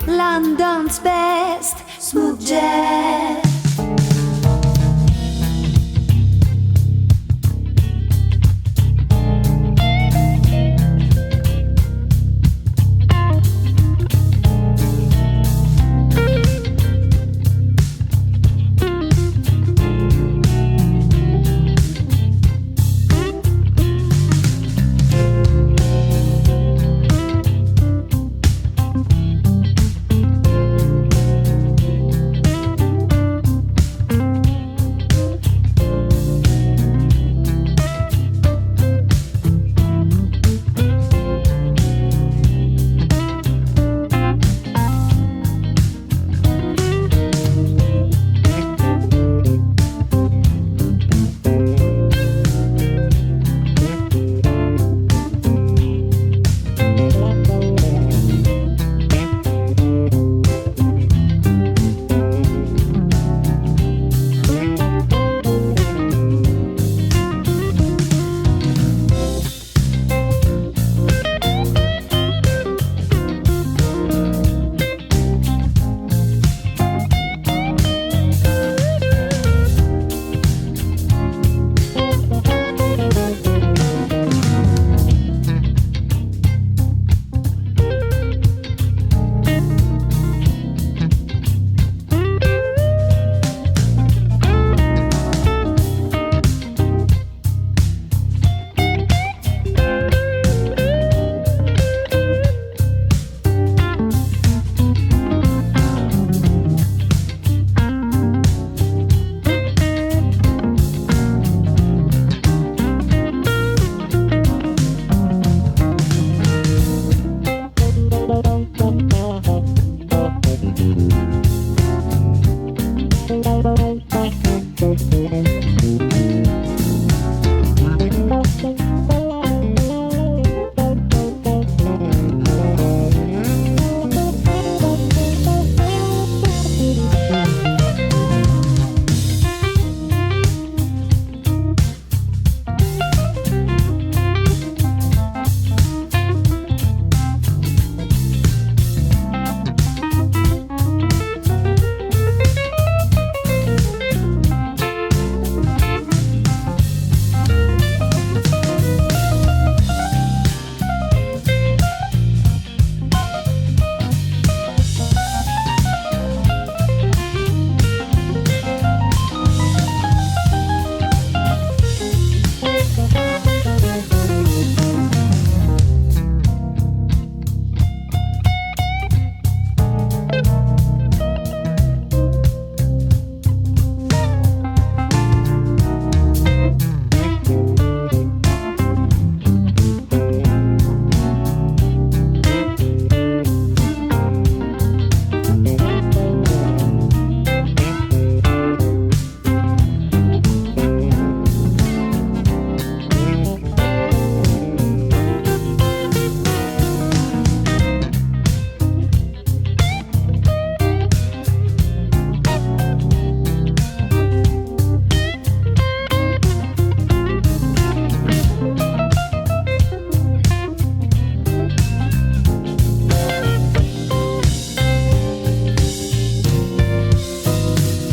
London's best smooth jazz.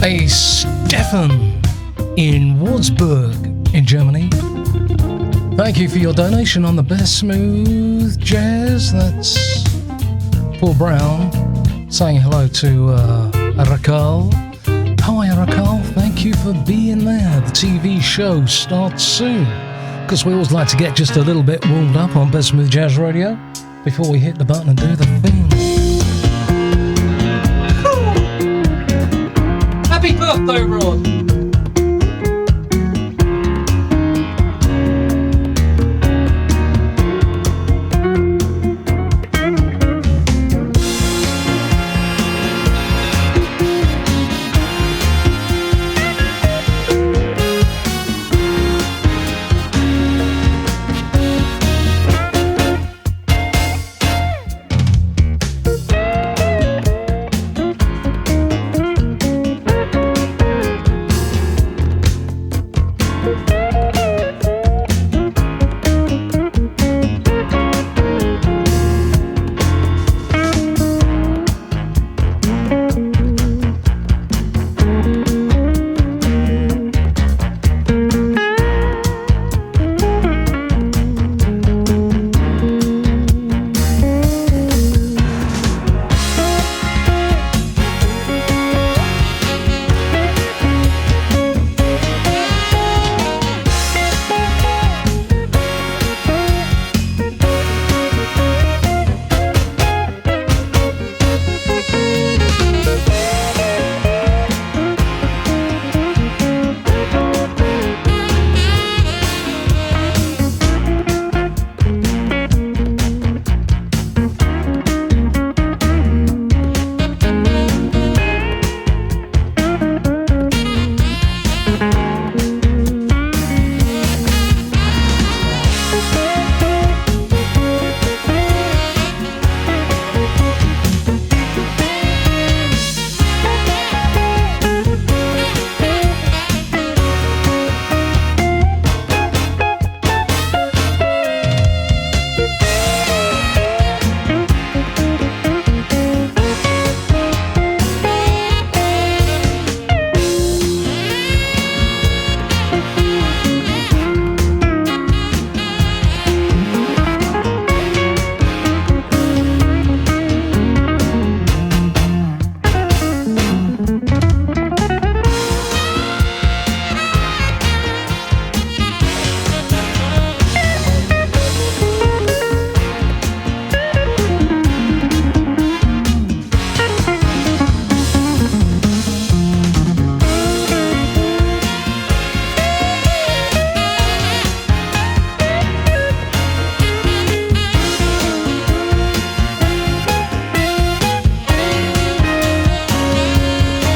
A Stefan in Wurzburg in Germany. Thank you for your donation on the best smooth jazz. That's Paul Brown saying hello to Raquel. Hi Raquel, thank you for being there. The TV show starts soon, because we always like to get just a little bit warmed up on Best Smooth Jazz Radio before we hit the button and do the thing. Happy birthday, Rod!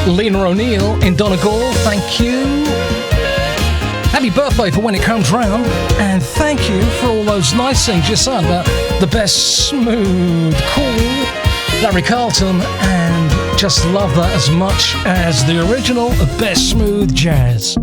Lena O'Neill in Donegal, thank you. Happy birthday for when it comes round, and thank you for all those nice things you said about the best smooth, cool Larry Carlton, and just love that as much as the original best smooth jazz.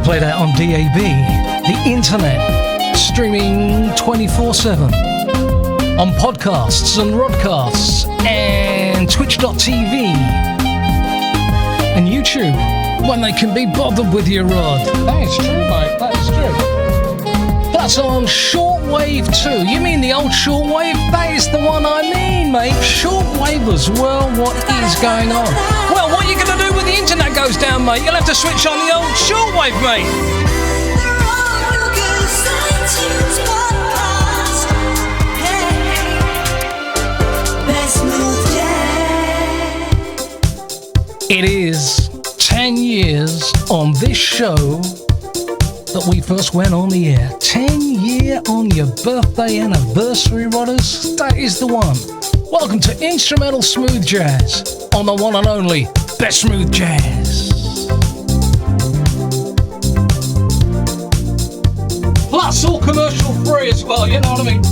Play that on DAB, the internet, streaming 24/7, on podcasts and rodcasts, and twitch.tv, and YouTube, when they can be bothered with your rod. That is true, mate, that is true. That's on shortwave too. You mean the old shortwave? That is the one I mean, mate. Shortwave as well. What is going on? Well, what are you going to do when the internet goes down, mate? You'll have to switch on the old shortwave, mate. It is 10 years on this show that we first went on the air. 10-year on your birthday anniversary, Rodders. That is the one. Welcome to Instrumental Smooth Jazz on the one and only Best Smooth Jazz. Plus all commercial free as well, you know what I mean?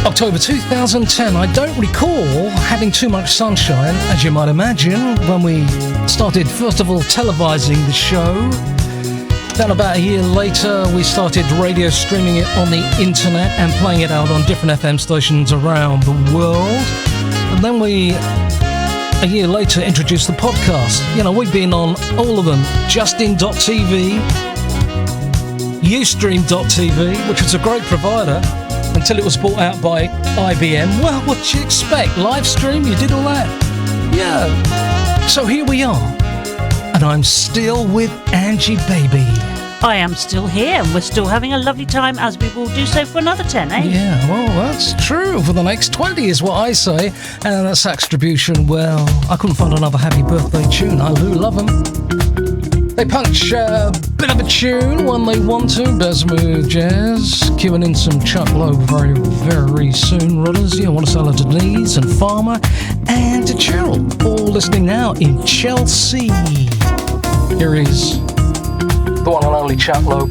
October 2010. I don't recall having too much sunshine, as you might imagine, when we started, first of all, televising the show. Then about a year later, we started radio streaming it on the internet and playing it out on different FM stations around the world. And then we, a year later, introduced the podcast. You know, we've been on all of them. Justin.tv, Ustream.tv, which was a great provider, until it was bought out by IBM. Well, what'd you expect? Live stream? You did all that? Yeah. So here we are. And I'm still with Angie, baby. I am still here, and we're still having a lovely time, as we will do so for another 10, eh? Yeah, well, that's true. For the next 20 is what I say. And that saxtribution, well, I couldn't find another happy birthday tune. I do love them. They punch a bit of a tune when they want to. Smooth Jazz, queuing in some Chuck Loeb very, very soon. Rudders, you want to sell it to Denise and Farmer and to Cheryl, all listening now in Chelsea. Here is the one and only Chuck Loeb.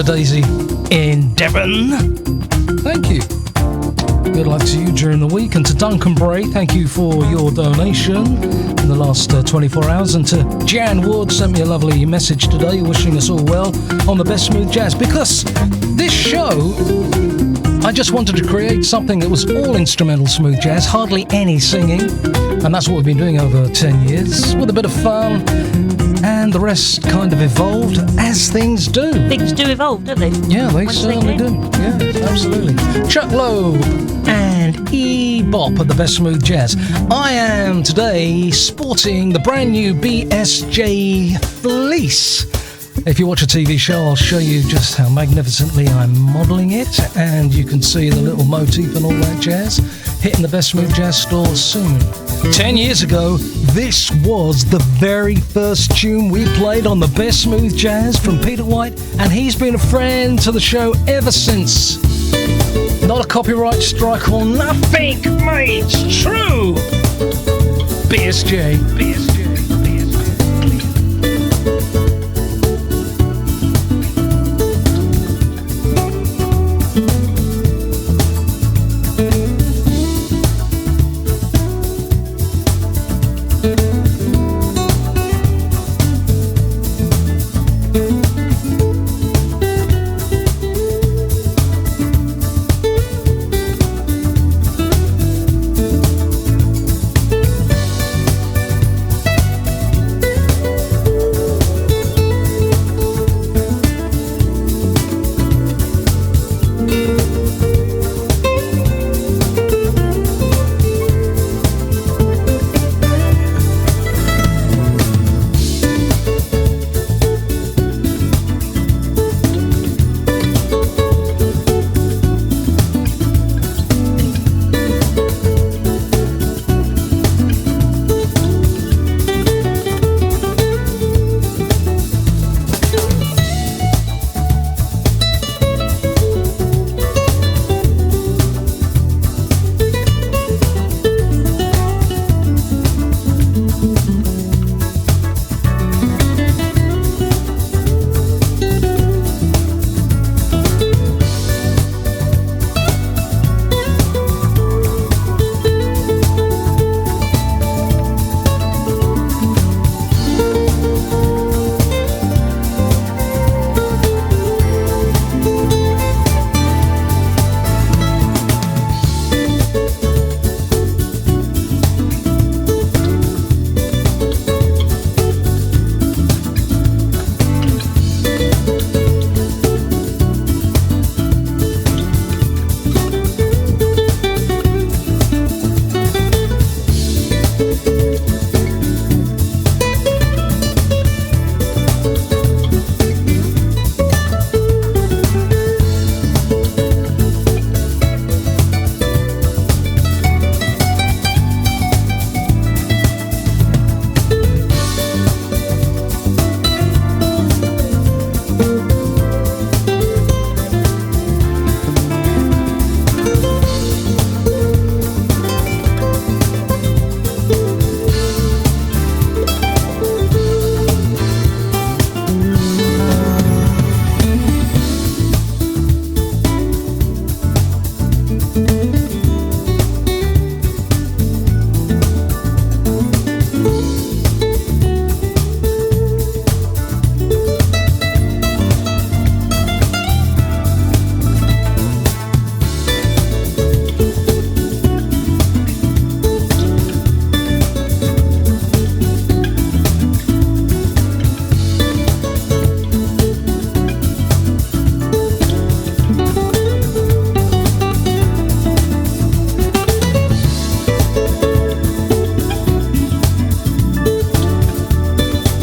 Daisy in Devon. Thank you. Good luck to you during the week. And to Duncan Bray, thank you for your donation in the last 24 hours. And to Jan Wood, sent me a lovely message today wishing us all well on the best smooth jazz. Because this show, I just wanted to create something that was all instrumental smooth jazz, hardly any singing. And that's what we've been doing over 10 years, with a bit of fun. And the rest kind of evolved, as things do. Things do evolve, don't they? Yeah, they certainly do. Yeah, absolutely. Chuck Lowe and E-Bop at the best smooth jazz. I am today sporting the brand new BSJ Fleece. If you watch a TV show, I'll show you just how magnificently I'm modelling it, and you can see the little motif and all that jazz hitting the best smooth jazz stores soon. 10 years ago, this was the very first tune we played on the best smooth jazz from Peter White, and he's been a friend to the show ever since. Not a copyright strike or nothing, mate. It's true. BSJ.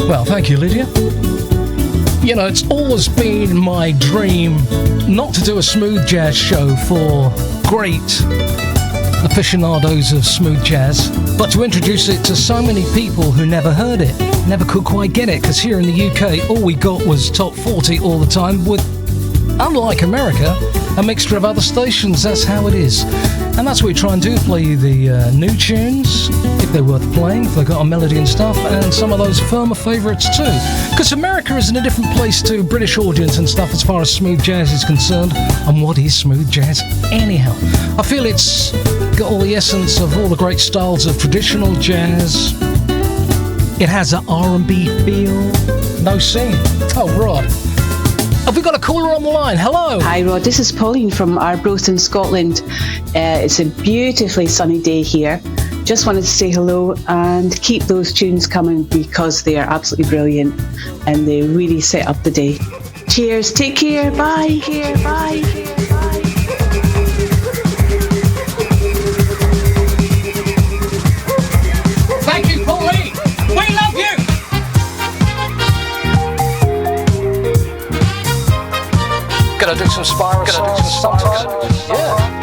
Well, thank you, Lydia. You know, it's always been my dream not to do a smooth jazz show for great aficionados of smooth jazz, but to introduce it to so many people who never heard it, never could quite get it, because here in the UK, all we got was top 40 all the time, with unlike America, a mixture of other stations. That's how it is. And that's what we try and do, play the new tunes, if they're worth playing, if they've got a melody and stuff, and some of those firmer favourites too. Because America is in a different place to British audience and stuff as far as smooth jazz is concerned. And what is smooth jazz anyhow? I feel it's got all the essence of all the great styles of traditional jazz. It has an R&B feel. No singing. Oh, right. Have we got a caller on the line? Hello. Hi, Rod. This is Pauline from Arbroath in Scotland. It's a beautifully sunny day here. Just wanted to say hello and keep those tunes coming because they are absolutely brilliant and they really set up the day. Cheers. Take care. Bye. Bye. Thank you, Pauline. We love you. Gotta do some spiral songs. Yeah.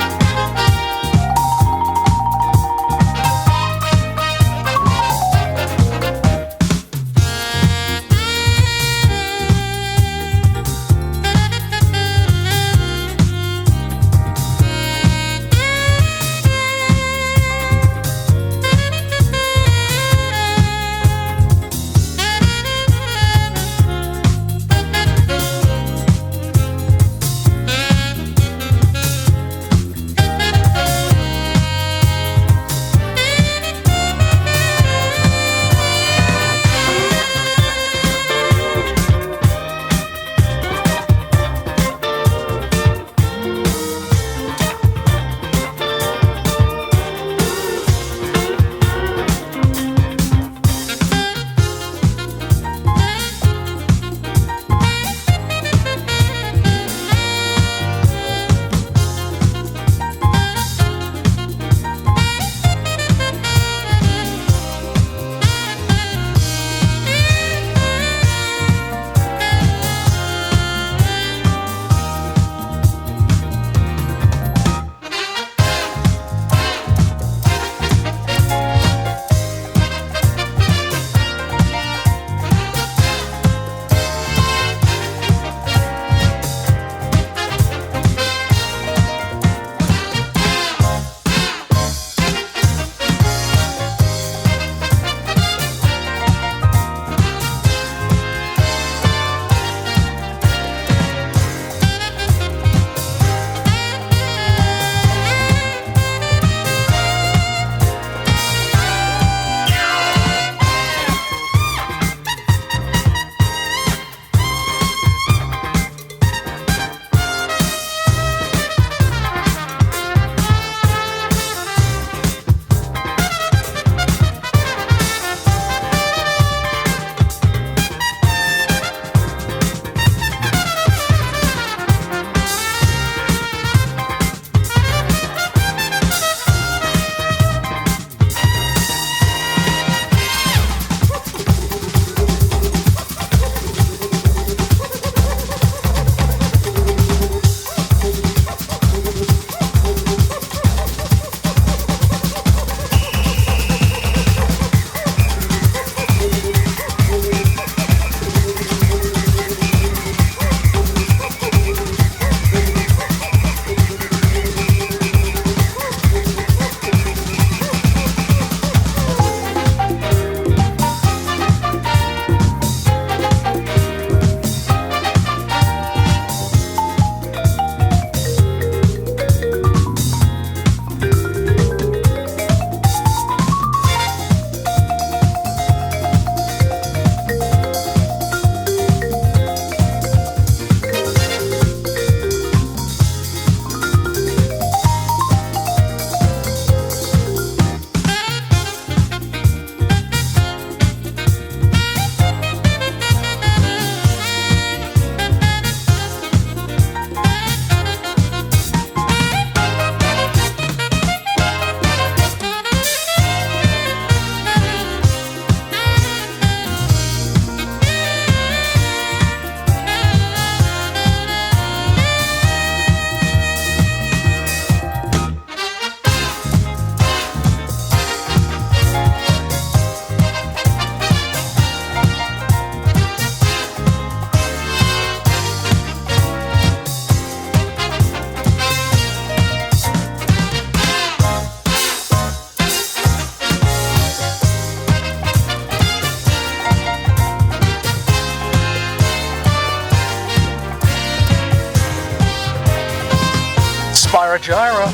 Spyro Gyra.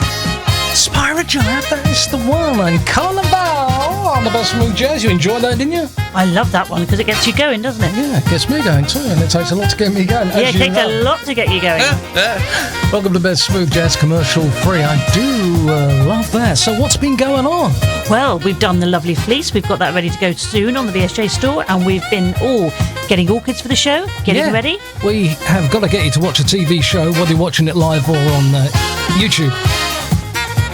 Spyro Gyra, that is the one. And Carnival on the best smooth jazz. You enjoyed that, didn't you? I love that one because it gets you going, doesn't it? Yeah, it gets me going too, and it takes a lot to get me going. Yeah, it takes a lot to get you going. Welcome to Best Smooth Jazz commercial free. I do love that. So what's been going on? Well, we've done the lovely fleece. We've got that ready to go soon on the BSJ store, and we've been all getting orchids for the show, getting ready. We have got to get you to watch a TV show, whether you're watching it live or on YouTube.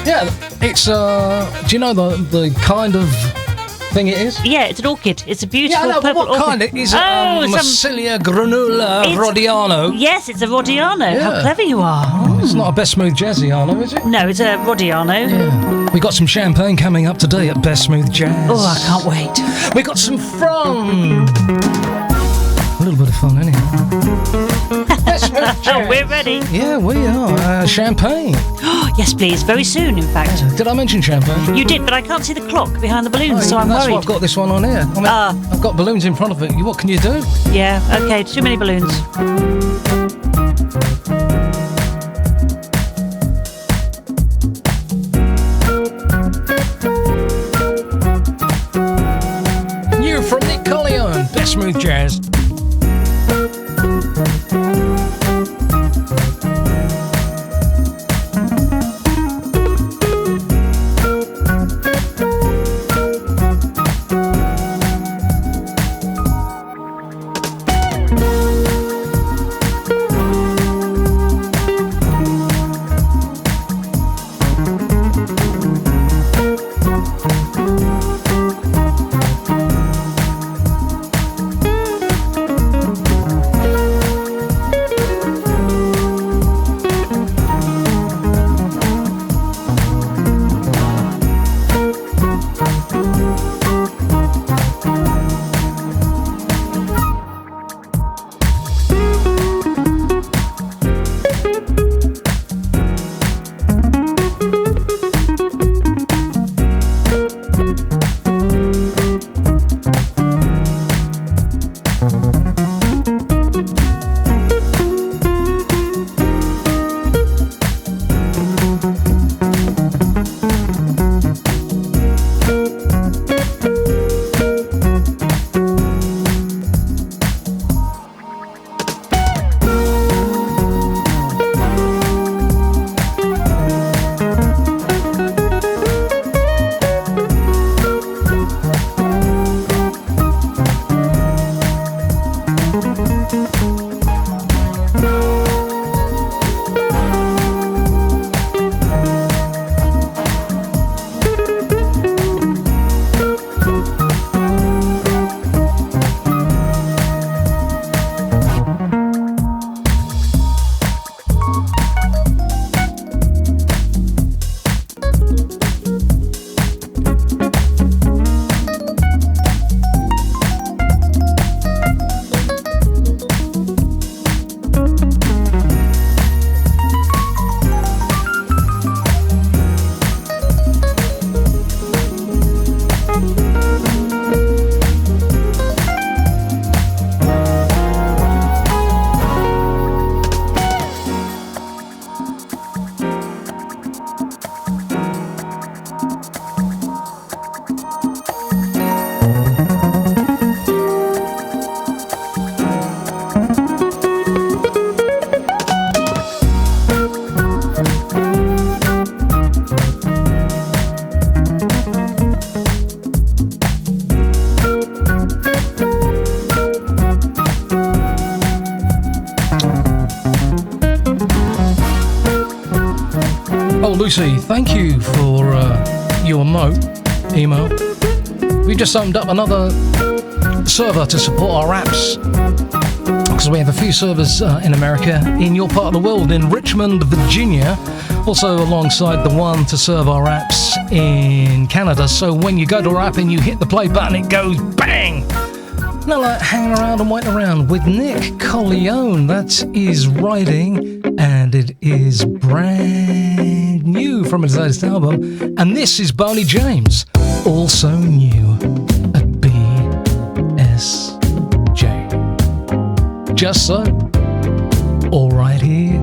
Yeah, it's, do you know the kind of thing it is? Yeah, it's an orchid. It's a beautiful Yeah, I know, but purple what orchid. kind? Is it Massilia granula rodiano? Yes, it's a Rodiano. Yeah. How clever you are. Oh, it's not a Best Smooth Jazziano, is it? No, it's a Rodiano. Yeah. We got some champagne coming up today at Best Smooth Jazz. Oh, I can't wait. We got some fun. A little bit of fun, anyhow. Best Smooth Jazz. We're ready. Yeah, we are. Champagne. Yes, please. Very soon, in fact. Did I mention champagne? You did, but I can't see the clock behind the balloons, so I'm that's worried. why I've got this one on here. I mean, I've got balloons in front of it. What can you do? Yeah, okay, too many balloons. New from Nick Collion, Best Smooth Jazz. Lucy, thank you for your email. We just opened up another server to support our apps because we have a few servers in America, in your part of the world, in Richmond, Virginia, also alongside the one to serve our apps in Canada. So when you go to our app and you hit the play button, it goes bang! Not like hanging around and waiting around with Nick Collion. That is writing, and it is brand new from his latest album. And this is Boney James, also new at BSJ. Just so, all right here.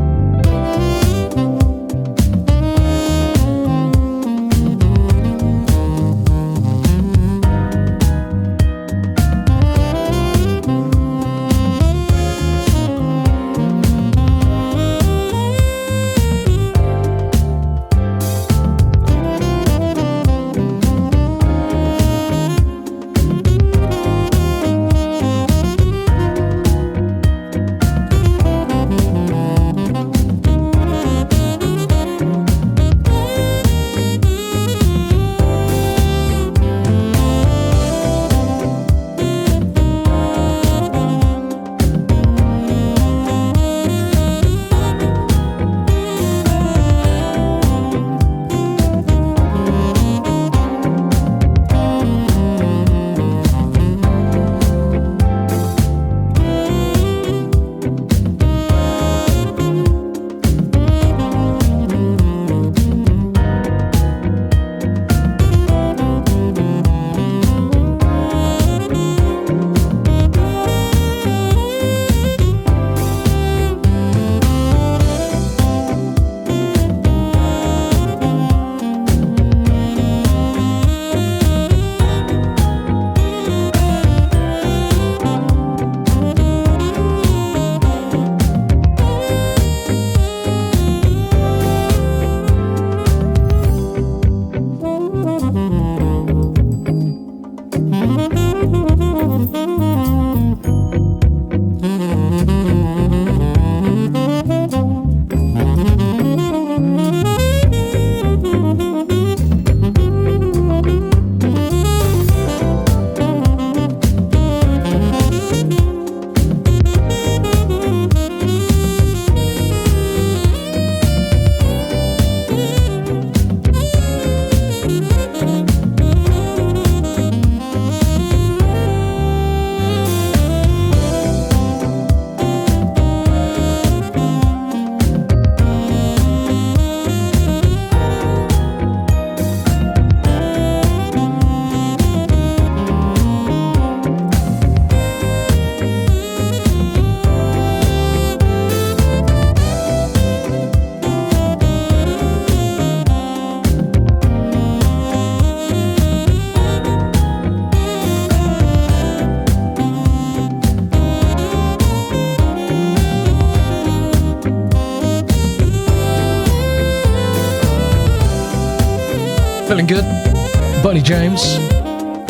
Feeling good? Bonnie James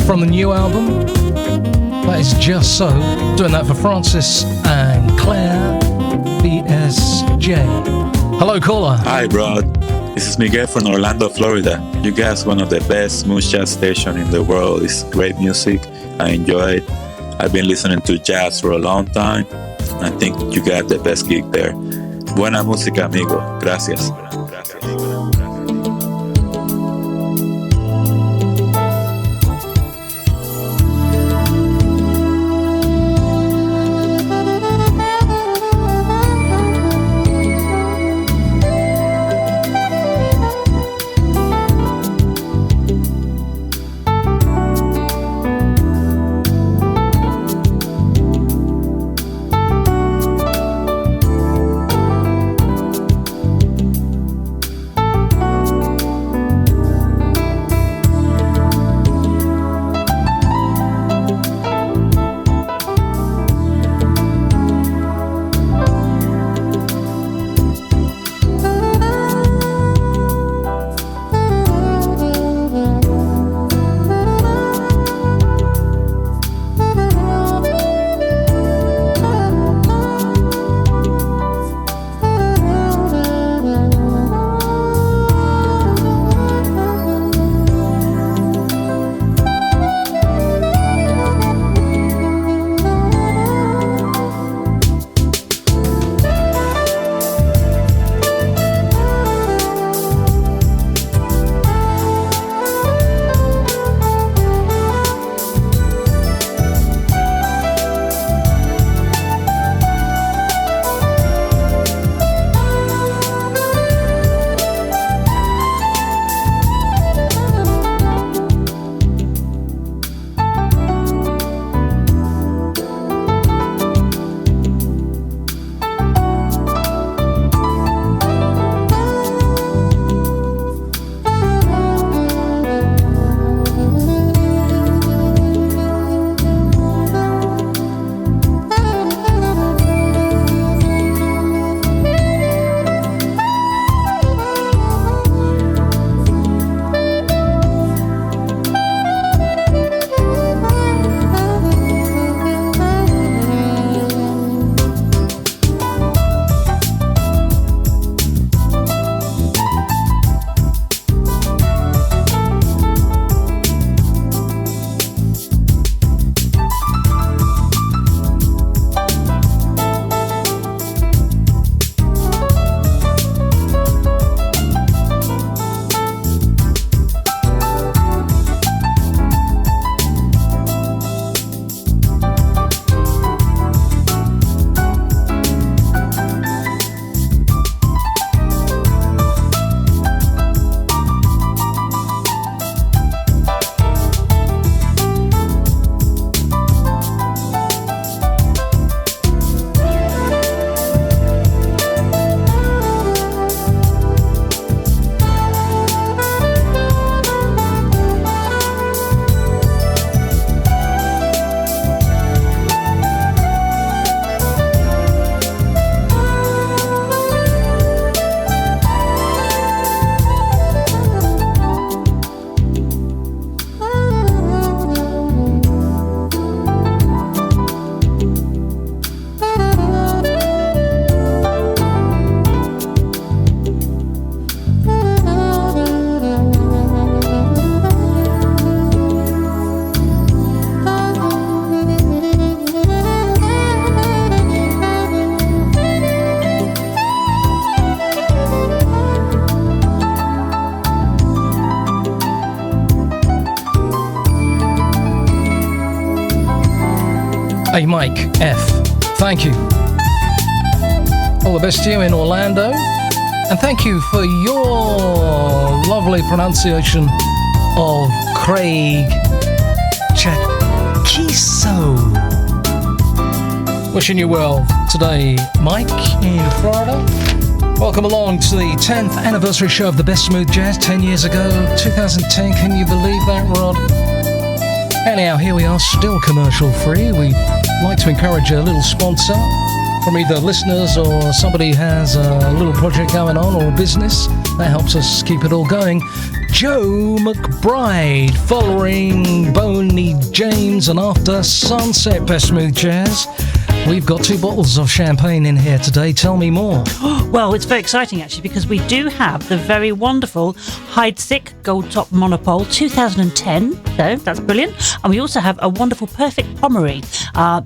from the new album. That is Just So. Doing that for Francis and Claire BSJ. Hello, caller. Hi, bro. This is Miguel from Orlando, Florida. You guys one of the best smooth jazz stations in the world. It's great music. I enjoy it. I've been listening to jazz for a long time. I think you got the best gig there. Buena música, amigo. Gracias. Hey Mike F, thank you. All the best to you in Orlando, and thank you for your lovely pronunciation of Craig Chaquiso. Wishing you well today, Mike, in Florida. Welcome along to the 10th anniversary show of the Best Smooth Jazz, 10 years ago, 2010. Can you believe that, Rod? Anyhow, here we are, still commercial free. We like to encourage a little sponsor from either listeners or somebody has a little project going on or a business. That helps us keep it all going. Joe McBride, following Boney James and After Sunset, Best Smooth Jazz. We've got 2 bottles of champagne in here today. Tell me more. Well, it's very exciting actually, because we do have the very wonderful Heidsick Gold Top Monopole 2010. So that's brilliant. And we also have a wonderful Perfect Pommery.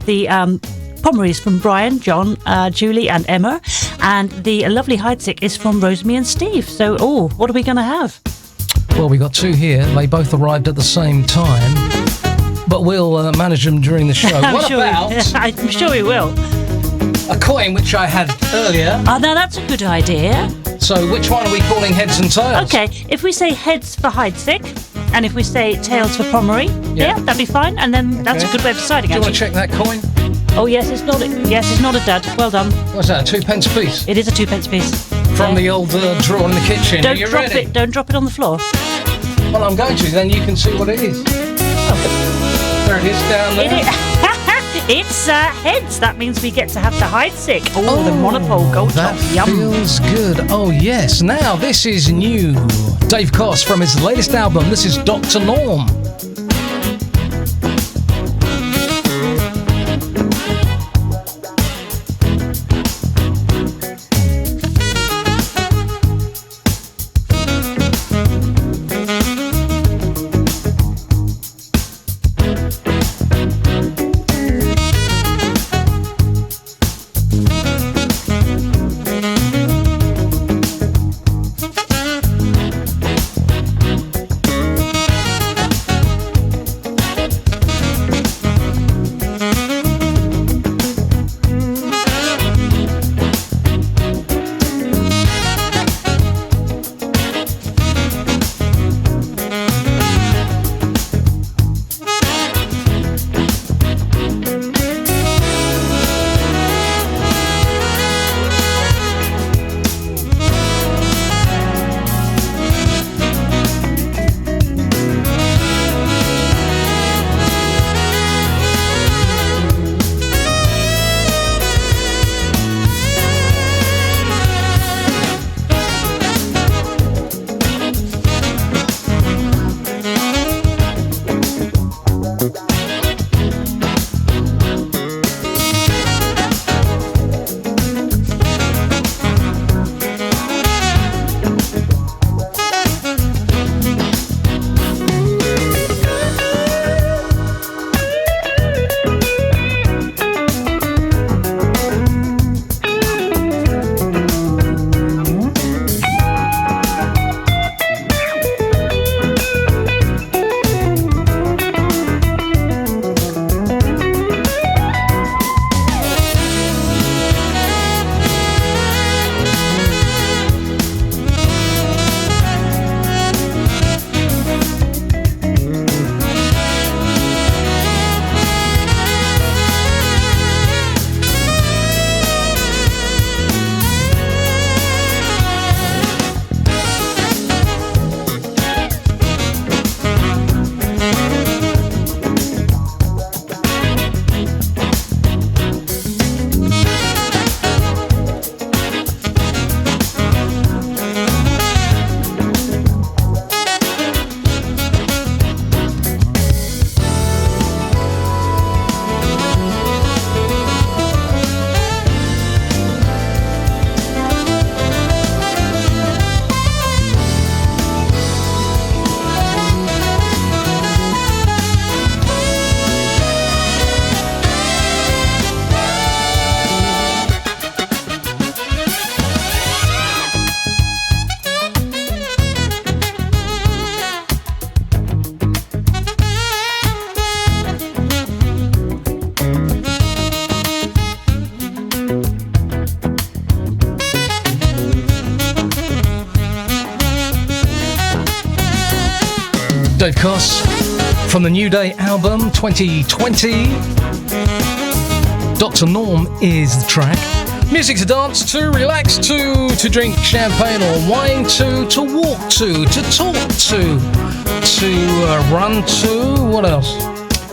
The Pommery is from Brian, John, Julie and Emma. And the lovely Heidsick is from Rosemary and Steve. So, what are we going to have? Well, we got 2 here. They both arrived at the same time. But we'll manage them during the show. I'm sure we will. A coin which I had earlier. Oh, now that's a good idea. So which one are we calling heads and tails? Okay, if we say heads for Heidsick, and if we say tails for Pommery, yeah that'd be fine. And then that's a good way of deciding. Do you want to check that coin? Oh yes, it's not. Yes, it's not a dud. Well done. What's that? A 2p piece? It is a 2p piece. From the old drawer in the kitchen. Don't Are you drop ready? it. Don't drop it on the floor. Well, I'm going to. Then you can see what it is. There it is down there. It's heads. That means we get to have the Heidsick. The Monopole Gold Top. That Yum. feels good. Oh, yes. Now, this is new. Dave Koss from his latest album. This is Dr. Norm. Dave Koss from the New Day album 2020. Dr. Norm is the track. Music to dance to, relax to drink champagne or wine to walk to talk to run to, what else?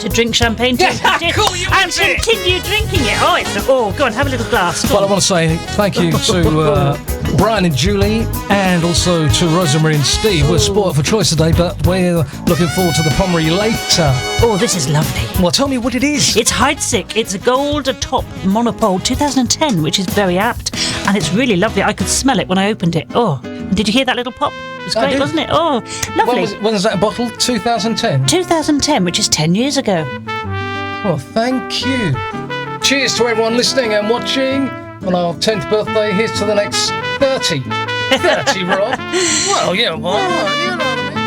To drink champagne Yeah, cool, you and want it. continue drinking it. Go on, have a little glass. Go Well, I on. want to say thank you to Brian and Julie, and also to Rosemary and Steve. We're spoiled for choice today, but we're looking forward to the Pommery later. Oh, this is lovely. Well, tell me what it is. It's Heidsick. It's a gold top monopole 2010, which is very apt, and it's really lovely. I could smell it when I opened it. Oh, did you hear that little pop? It was great, wasn't it? Oh, lovely. When was that bottle? 2010? 2010, which is 10 years ago. Well, thank you. Cheers to everyone listening and watching on our 10th birthday. Here's to the next 30. 30, Rob. Well, yeah, well, you know what I mean.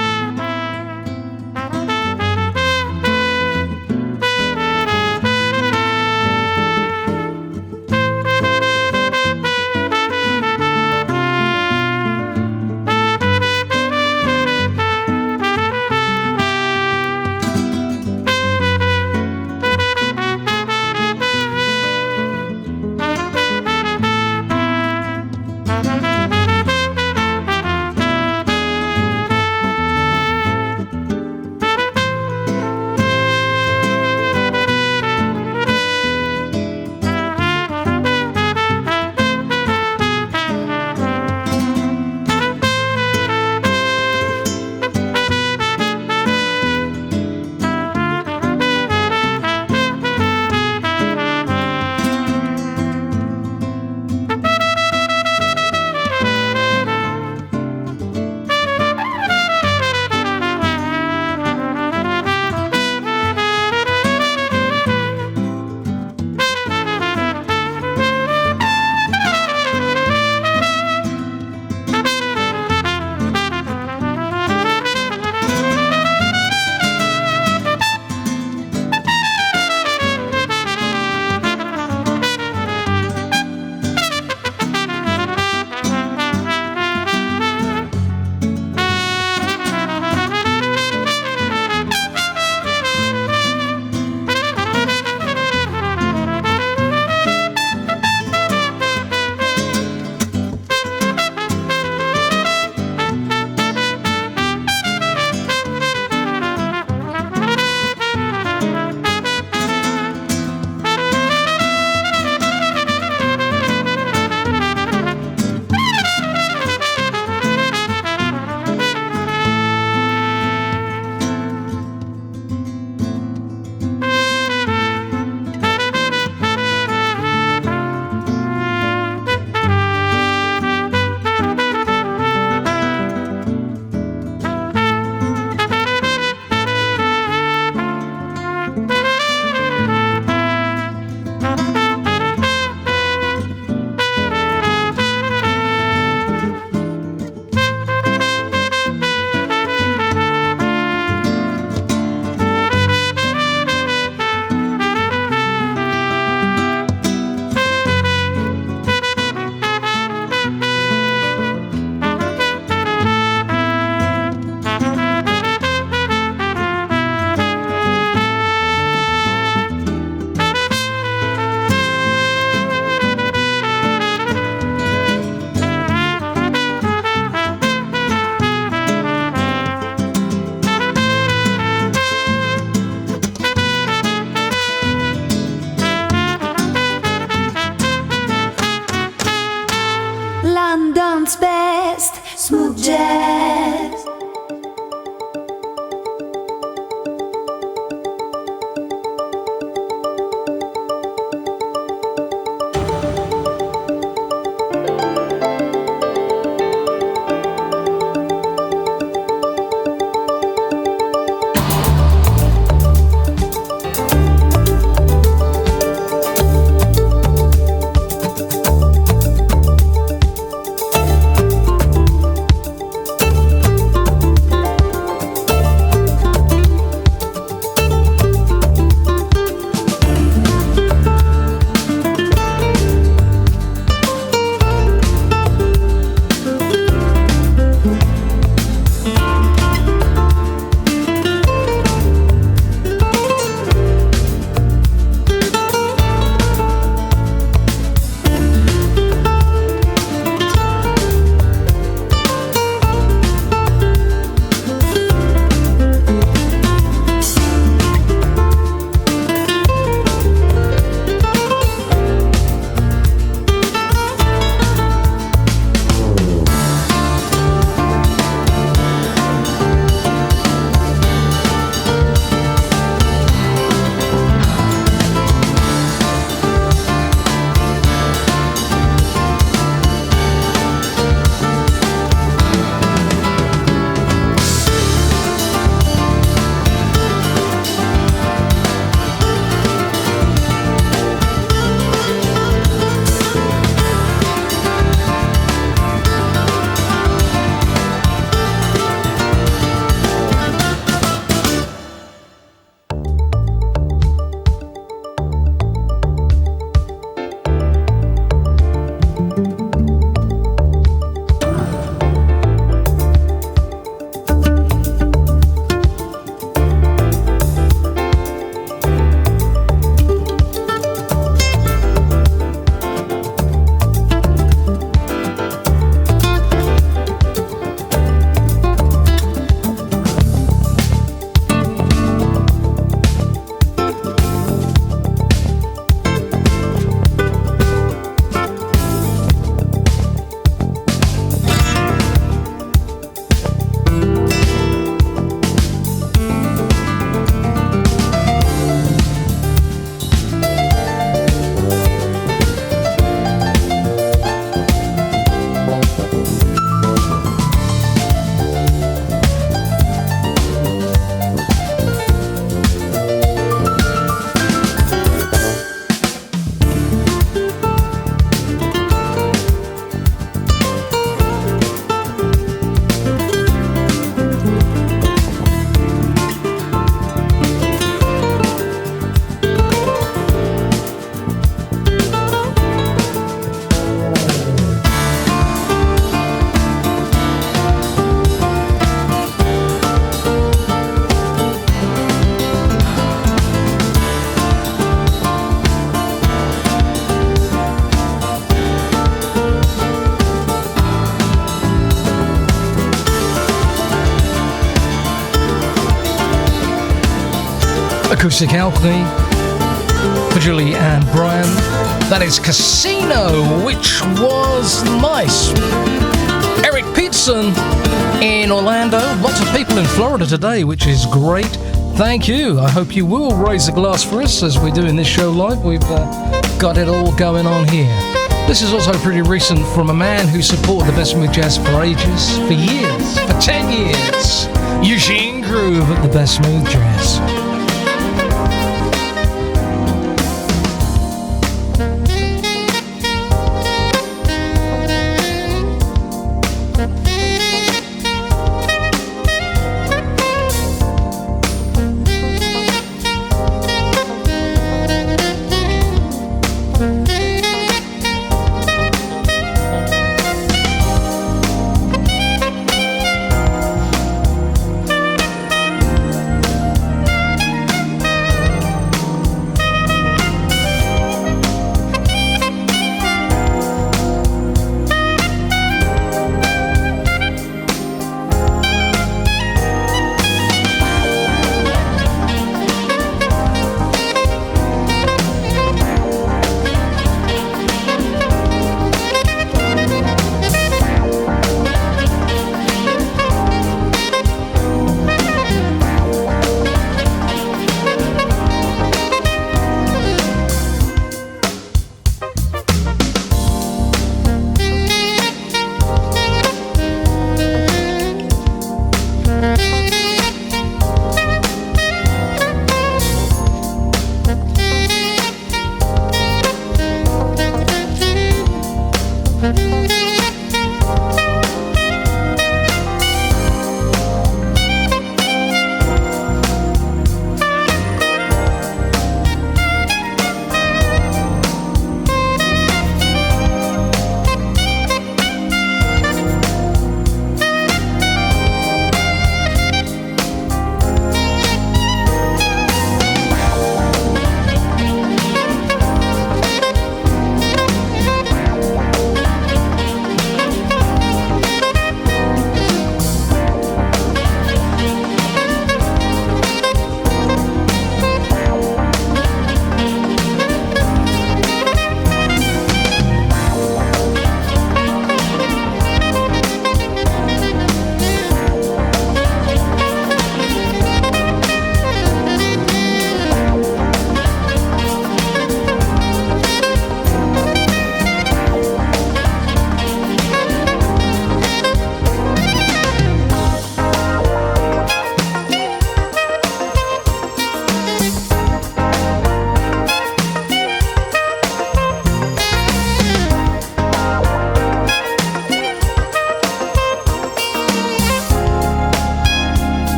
London's best smooth jazz. Acoustic Alchemy for Julie and Brian. That is Casino, which was nice. Eric Peterson in Orlando. Lots of people in Florida today, which is great. Thank you. I hope you will raise a glass for us as we do in this show live. We've got it all going on here. This is also pretty recent from a man who supported the best smooth jazz for ages, for years, for 10 years. Eugene Groove at the best smooth jazz.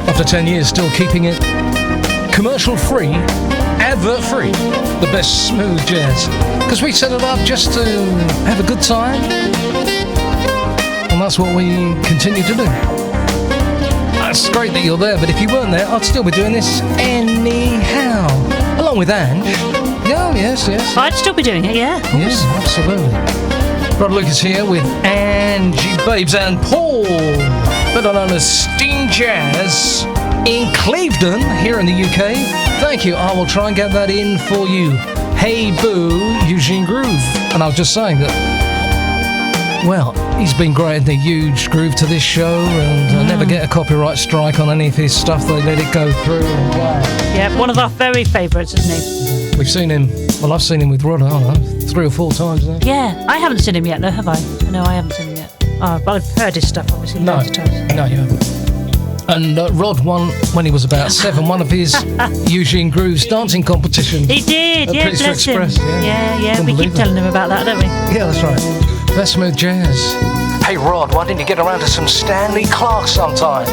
After 10 years, still keeping it commercial free, advert free, the best smooth jazz. Because we set it up just to have a good time, and that's what we continue to do. It's great that you're there, but if you weren't there, I'd still be doing this anyhow, along with Ange. Yeah, yes. I'd still be doing it, yeah. Yes, absolutely. Rod Lucas here with Angie Babes and Paul, better known as Steam Jazz, in Clevedon, here in the UK. Thank you. I will try and get that in for you. Hey Boo, Eugene Groove. And I was just saying that, well, he's been great in the huge groove to this show, and I never get a copyright strike on any of his stuff. They let it go through. And wow. Yeah, one of our very favourites, isn't he? We've seen him, well, I've seen him with Rod, I don't know, 3 or 4 times now. Yeah, I haven't seen him yet, though, have I? No, I haven't seen him yet. Oh, but I've heard his stuff, obviously, loads of times. No, you haven't. And Rod won, when he was about 7, one of his Eugene Groove's dancing competitions. He did, yeah, Pizza bless him. Express, yeah. Yeah, we keep telling him about that, don't we? Yeah, that's right. Best smooth jazz. Hey Rod, why didn't you get around to some Stanley Clarke sometime?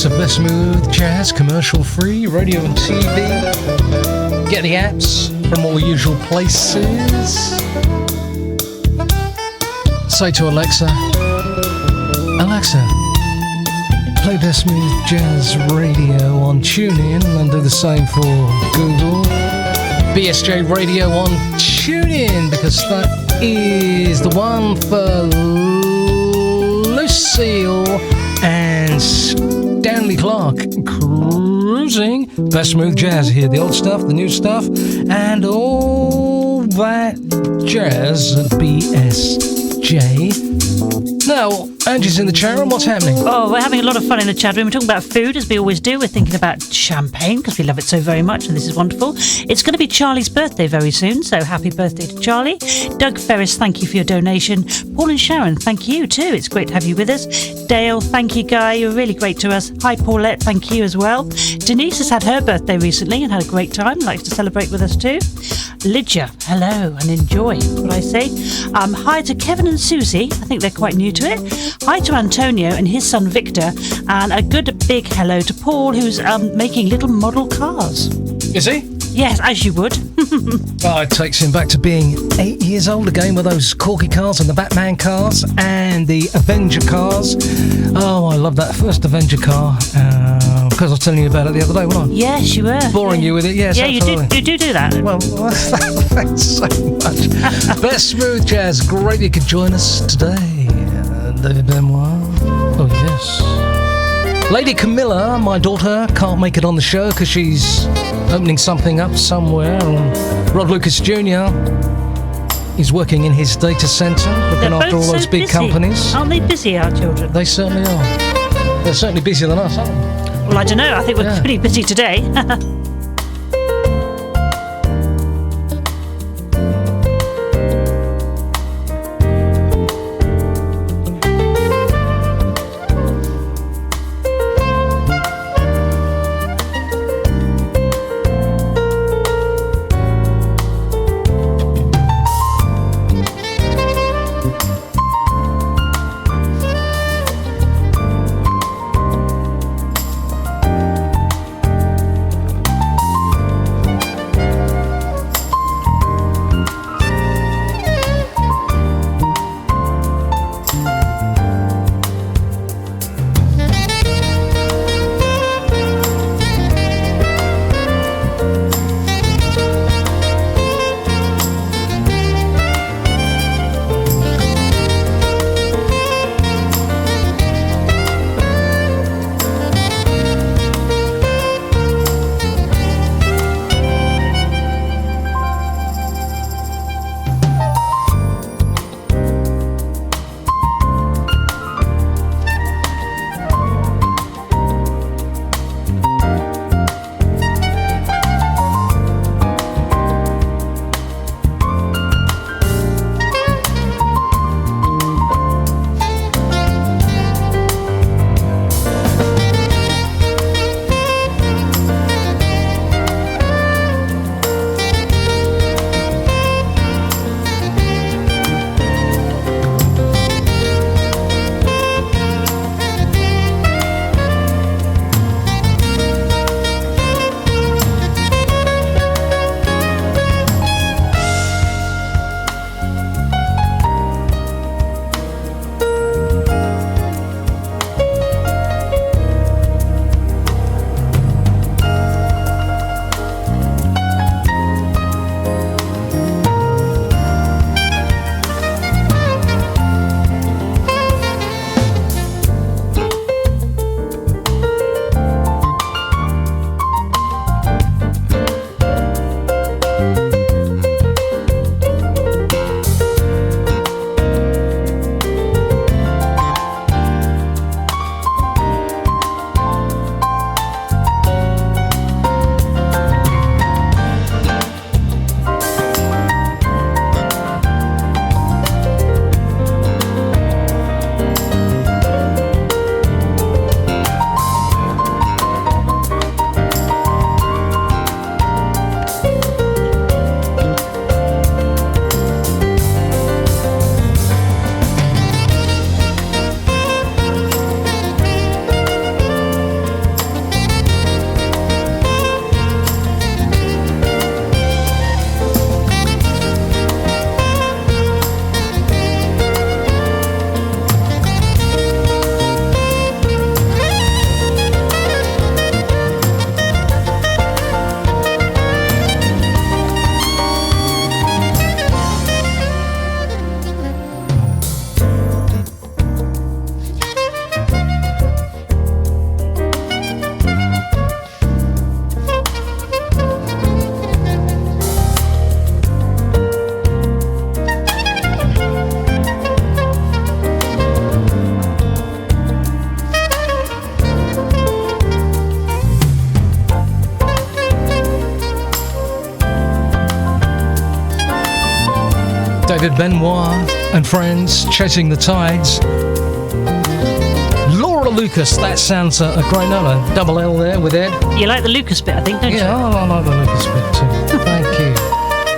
Of the smooth jazz, commercial free, radio and TV. Get the apps from all usual places. Say to Alexa, Alexa, play the smooth jazz radio on TuneIn, and do the same for Google. BSJ Radio on TuneIn, because that is the one for Lucille and Stanley Clarke. cruising. Best smooth jazz here. The old stuff, the new stuff, and all that jazz at BSJ. Now, Angie's in the chat room. What's happening? Oh, we're having a lot of fun in the chat room. We're talking about food, as we always do. We're thinking about champagne, because we love it so very much, and this is wonderful. It's going to be Charlie's birthday very soon, so happy birthday to Charlie. Doug Ferris, thank you for your donation. Paul and Sharon, thank you too. It's great to have you with us. Dale, thank you, Guy. You're really great to us. Hi, Paulette, thank you as well. Denise has had her birthday recently and had a great time. Likes to celebrate with us too. Lydia, hello and enjoy, what I say. Hi to Kevin and Susie. I think they're quite new to it. Hi to Antonio and his son Victor, and a good big hello to Paul, who's making little model cars. Is he? Yes, as you would. Oh, it takes him back to being 8 years old again with those Corgi cars and the Batman cars and the Avenger cars. Oh, I love that first Avenger car. Because I was telling you about it the other day, wasn't I? Yes, you were. Boring you with it, yes. Yeah, absolutely. you do that. Well, thanks so much. Best smooth jazz. Great you could join us today. David Benoit. Oh, yes. Lady Camilla, my daughter, can't make it on the show because she's opening something up somewhere. Rod Lucas Jr. is working in his data centre, looking after all those big companies. Aren't they busy, our children? They certainly are. They're certainly busier than us, aren't they? Well, I don't know. I think we're pretty busy today. David Benoit and friends, Chasing the Tides. Laura Lucas, that sounds a great note. A double L there with Ed. You like the Lucas bit, I think, don't you? Yeah, I like the Lucas bit too. Thank you.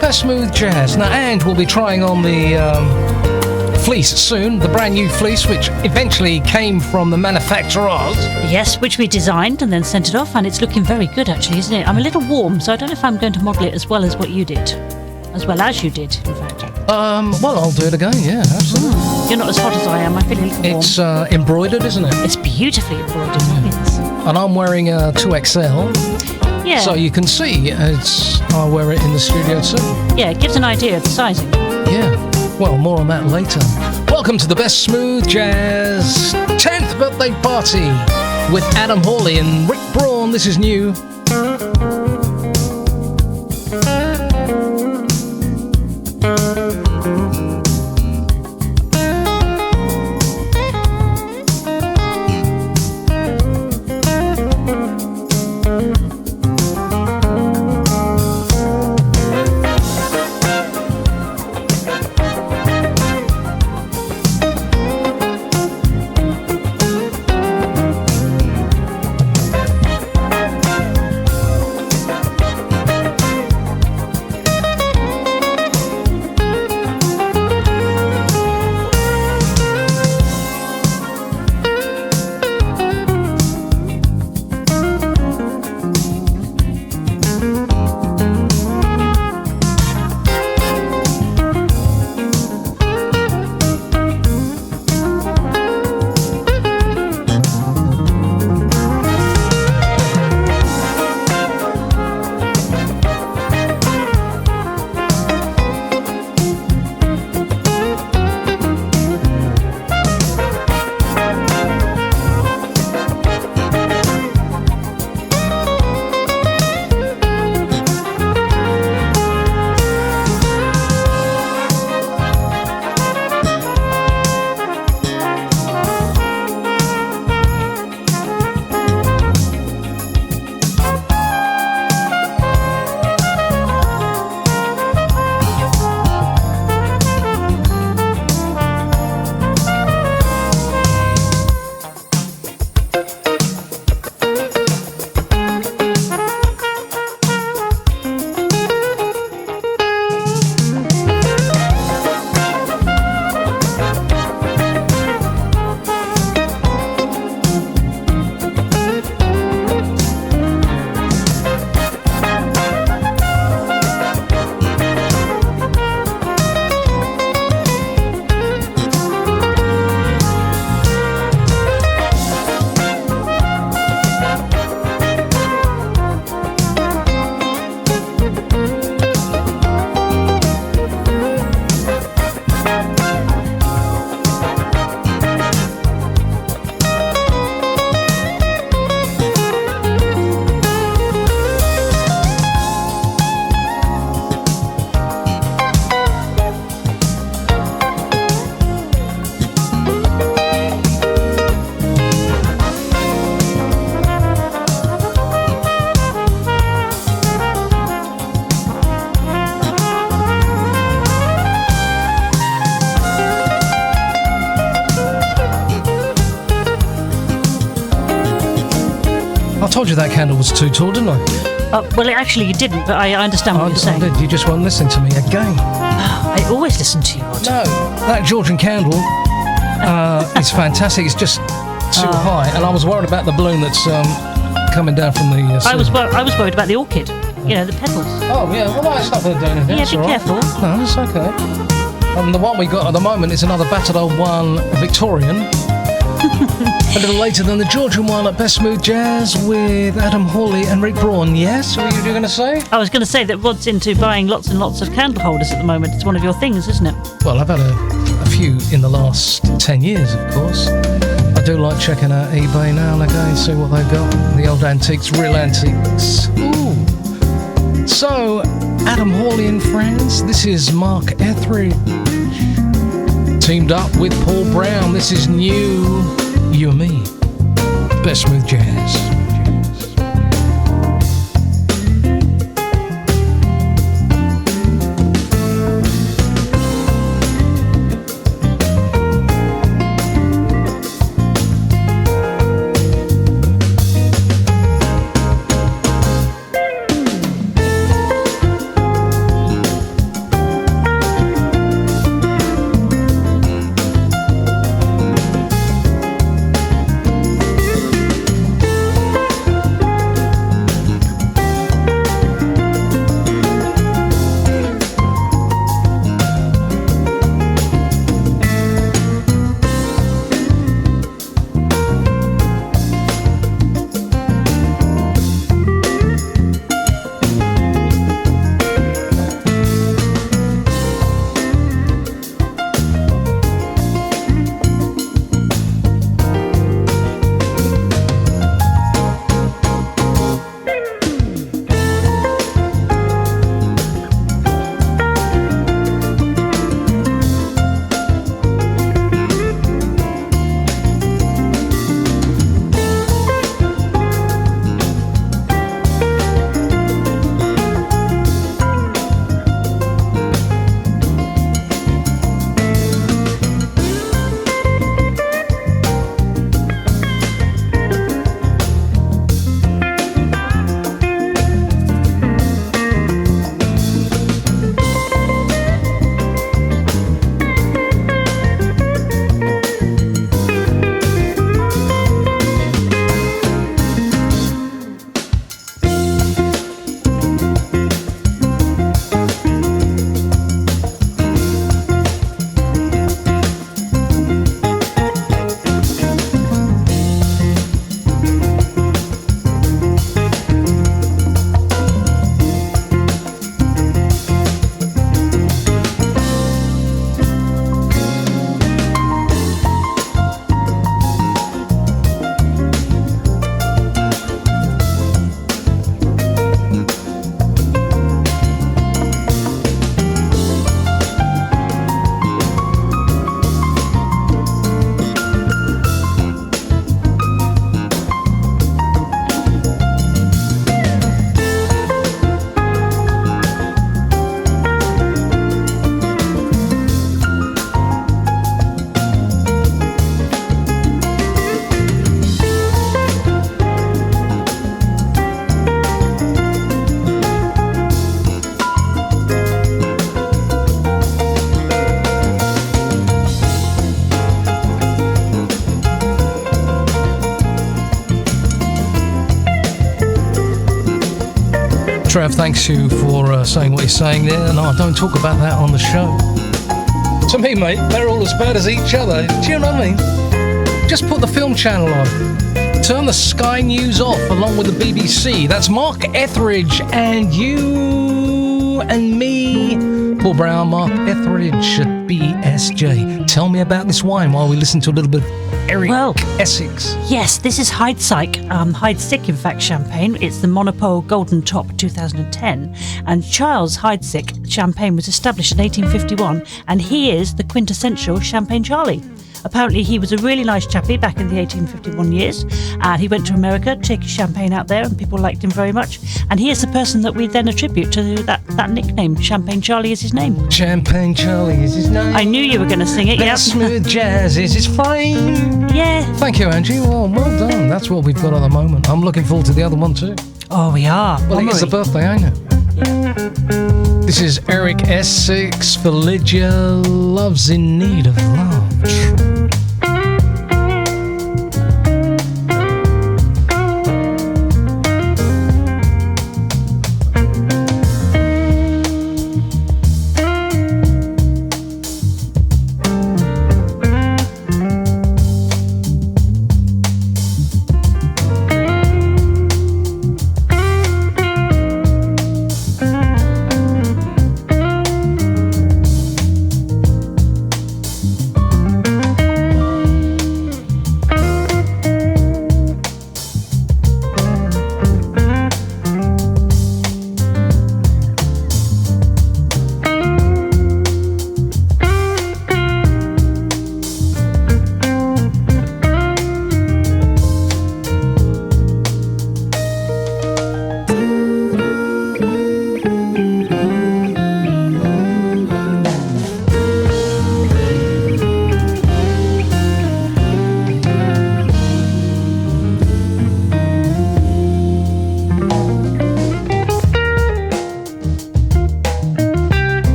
That's Smooth Jazz. Now, and we'll be trying on the fleece soon, the brand new fleece, which eventually came from the manufacturers. Yes, which we designed and then sent it off, and it's looking very good, actually, isn't it? I'm a little warm, so I don't know if I'm going to model it as well as what you did. As well as you did, in fact. Well, I'll do it again, yeah, absolutely. You're not as hot as I am. I feel a little warm. It's embroidered, isn't it? It's beautifully embroidered, yes. And I'm wearing a 2XL. Yeah. So you can see I wear it in the studio too. Yeah, it gives an idea of the sizing. Yeah. Well, more on that later. Welcome to the best smooth jazz 10th birthday party with Adam Hawley and Rick Braun. This is new. I told you that candle was too tall, didn't I? Well, actually, you didn't, but I understand what you're saying. I did. You just won't listen to me again. I always listen to you, Rod. No, that Georgian candle is fantastic. It's just too high, and I was worried about the balloon that's coming down from the. I was worried about the orchid. You know, the petals. Oh yeah, well that's not going to do anything. Yeah, It's be all right. careful. No, it's okay. And the one we got at the moment is another battered old one, a Victorian. A little later than the Georgian one at Best Smooth Jazz with Adam Hawley and Rick Braun. Yes, what were you going to say? I was going to say that Rod's into buying lots and lots of candle holders at the moment. It's one of your things, isn't it? Well, I've had a few in the last 10 years, of course. I do like checking out eBay now and again, see what they've got. The old antiques, real antiques. Ooh. So, Adam Hawley and friends, this is Mark Etheridge. Teamed up with Paul Brown. This is new. You and me. Best Smooth Jazz. Trev, thanks you for saying what you're saying there. No, I don't talk about that on the show. To me, mate, they're all as bad as each other. Do you know what I mean? Just put the film channel on. Turn the Sky News off along with the BBC. That's Mark Etheridge and you and me. Paul Brown, Mark Etheridge at BSJ. Tell me about this wine while we listen to a little bit of Eric Essex. Yes, this is Heidsick, in fact, champagne. It's the Monopole Golden Top 2010. And Charles Heidsick champagne was established in 1851, and he is the quintessential Champagne Charlie. Apparently, he was a really nice chappie back in the 1851 years. And he went to America to take his champagne out there, and people liked him very much. And he is the person that we then attribute to that nickname. Champagne Charlie is his name. Champagne Charlie is his name. I knew you were going to sing it, yeah. Smooth Jazz is his flame. Yeah. Thank you, Angie. Well done. That's what we've got at the moment. I'm looking forward to the other one too. Oh, we are. Well, it's a birthday, ain't it? This is Eric Essex for Lydia Love's in Need of Love.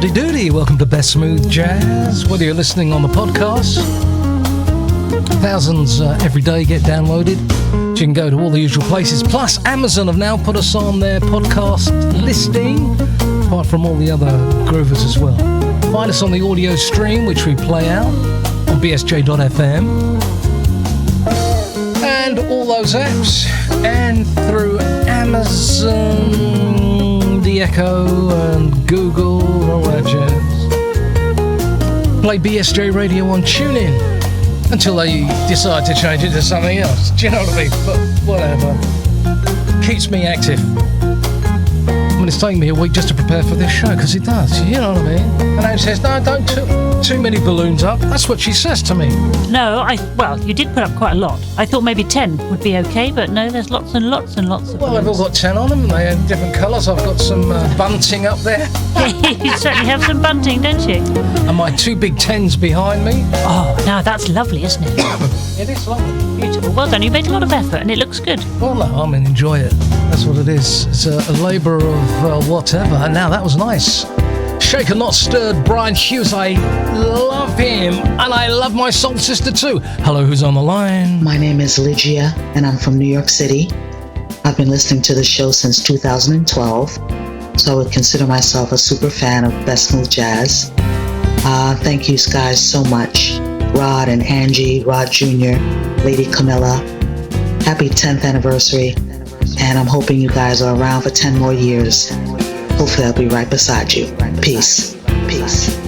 Howdy doody, welcome to Best Smooth Jazz. Whether you're listening on the podcast, thousands every day get downloaded. So you can go to all the usual places. Plus, Amazon have now put us on their podcast listing, apart from all the other groovers as well. Find us on the audio stream, which we play out on bsj.fm, and all those apps, and through Amazon, the Echo, and Google, and all that jazz. Play BSJ Radio on TuneIn until they decide to change it to something else. Do you know what I mean? But whatever. Keeps me active. I mean, it's taking me a week just to prepare for this show, because it does, you know what I mean? And Anne says, no, don't too many balloons up. That's what she says to me. No, well, you did put up quite a lot. I thought maybe 10 would be okay, but no, there's lots and lots and lots of Well, they've all got 10 on them, and they have different colours. I've got some bunting up there. You certainly have some bunting, don't you? And my 2 big 10s behind me. Oh, now that's lovely, isn't it? It is lovely. Beautiful. Well done. You made a lot of effort, and it looks good. Well, no, I mean, enjoy it. That's what it is. It's a labour of whatever. And now that was nice. Shaken Not Stirred, Brian Hughes. I love him, and I love my soul sister too. Hello, who's on the line? My name is Lygia, and I'm from New York City. I've been listening to the show since 2012, so I would consider myself a super fan of Best Smooth Jazz. Thank you guys so much. Rod and Angie, Rod Jr., Lady Camilla. Happy 10th anniversary, and I'm hoping you guys are around for 10 more years. Hopefully I'll be right beside you. Peace. Peace.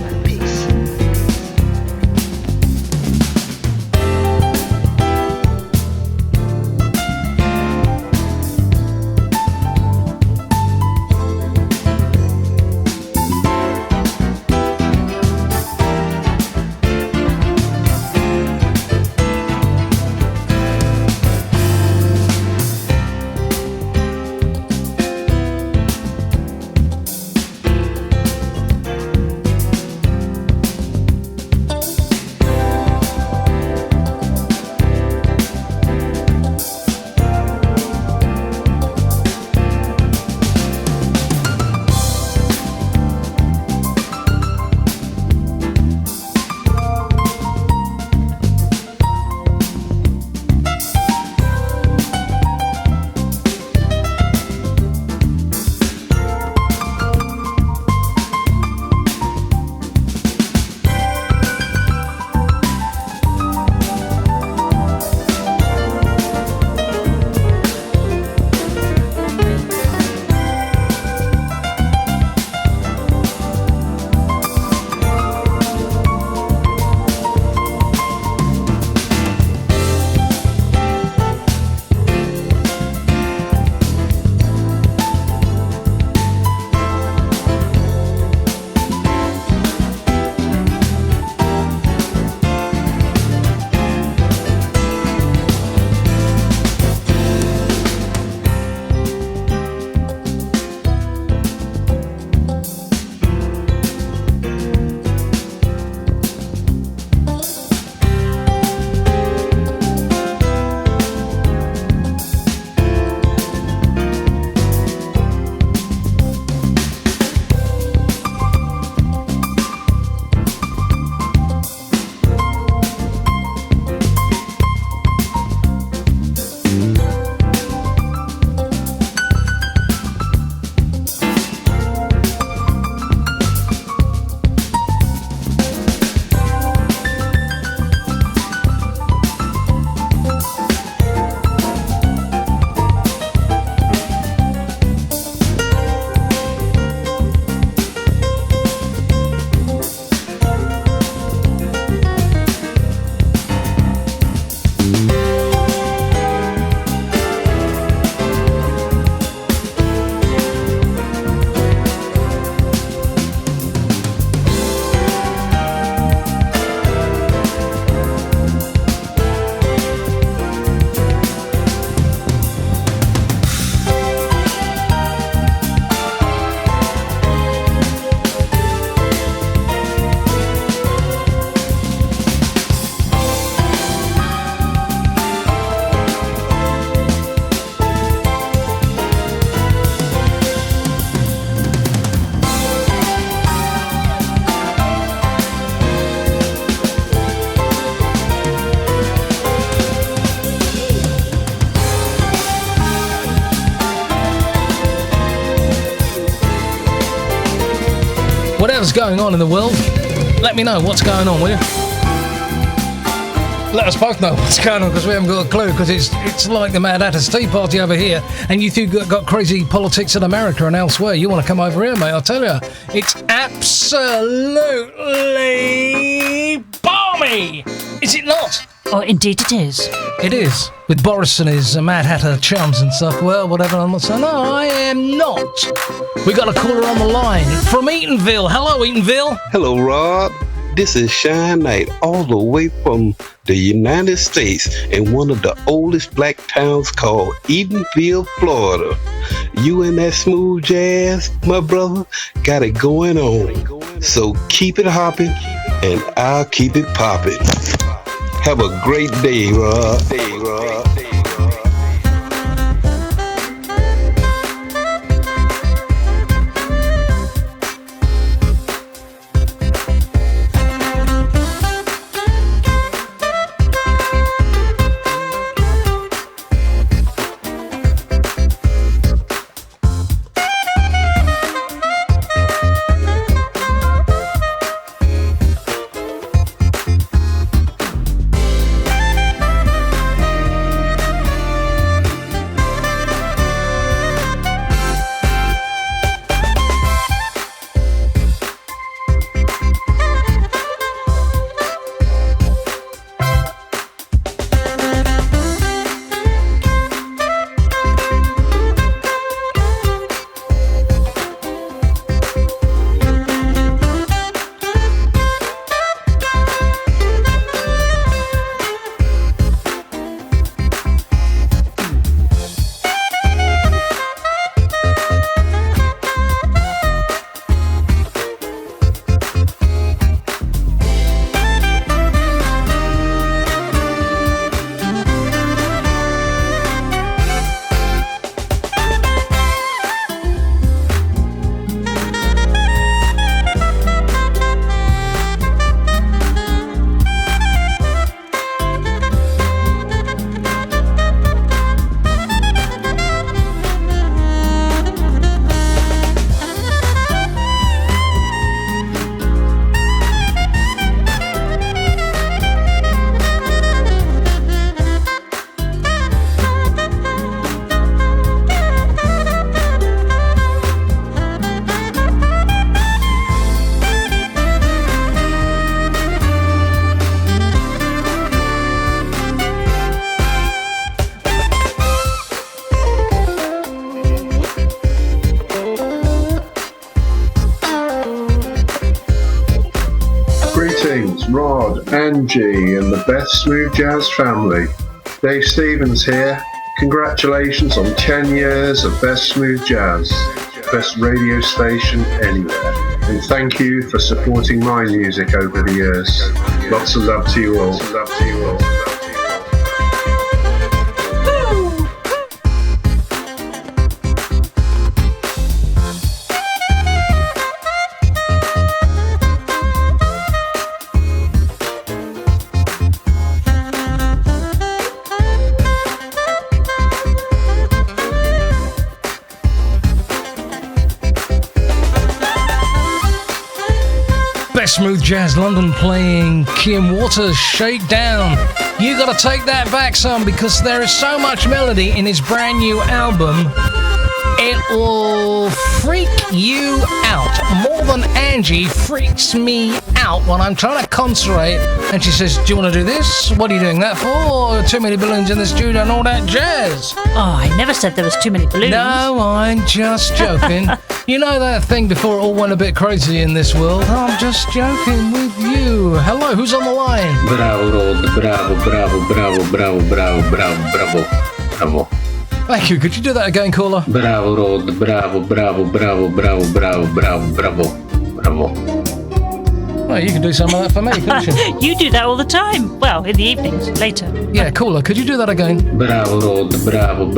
whatever's going on in the world, let me know what's going on, will you? Let us both know what's going on, because we haven't got a clue, because it's like the Mad Hatter's Tea Party over here, and you two got crazy politics in America and elsewhere. You want to come over here, mate, I'll tell you. It's absolutely balmy! Is it not? Oh, indeed it is. It is. With Boris and his Mad Hatter charms and stuff. Well, whatever, I'm not saying. No, I am not. We got a caller on the line from Eatonville. Hello, Eatonville. Hello, Rob. This is Shine Knight, all the way from the United States in one of the oldest black towns called Eatonville, Florida. You and that smooth jazz, my brother, got it going on. So keep it hopping, and I'll keep it popping. Have a great day, Rob. Angie and the best Smooth Jazz family. Dave Stevens here. Congratulations on 10 years of Best Smooth Jazz, best radio station anywhere. And thank you for supporting my music over the years. Lots of love to you all. Smooth Jazz London playing Kim Waters' Shake Down. You gotta take that back, son, because there is so much melody in his brand new album. It will freak you out more than Angie freaks me out when I'm trying to concentrate and she says, do you want to do this? What are you doing that for? Too many balloons in the studio and all that jazz. Oh, I never said there was too many balloons. No, I'm just joking. You know that thing before it all went a bit crazy in this world? I'm just joking with you. Hello, who's on the line? Bravo, Rod. Bravo. Thank you. Could you do that again, caller? Bravo, Rod. Bravo. Well, you can do some of that for me, couldn't you? You do that all the time. Well, in the evenings, later. Yeah, caller, could you do that again? Bravo, Rod. Bravo.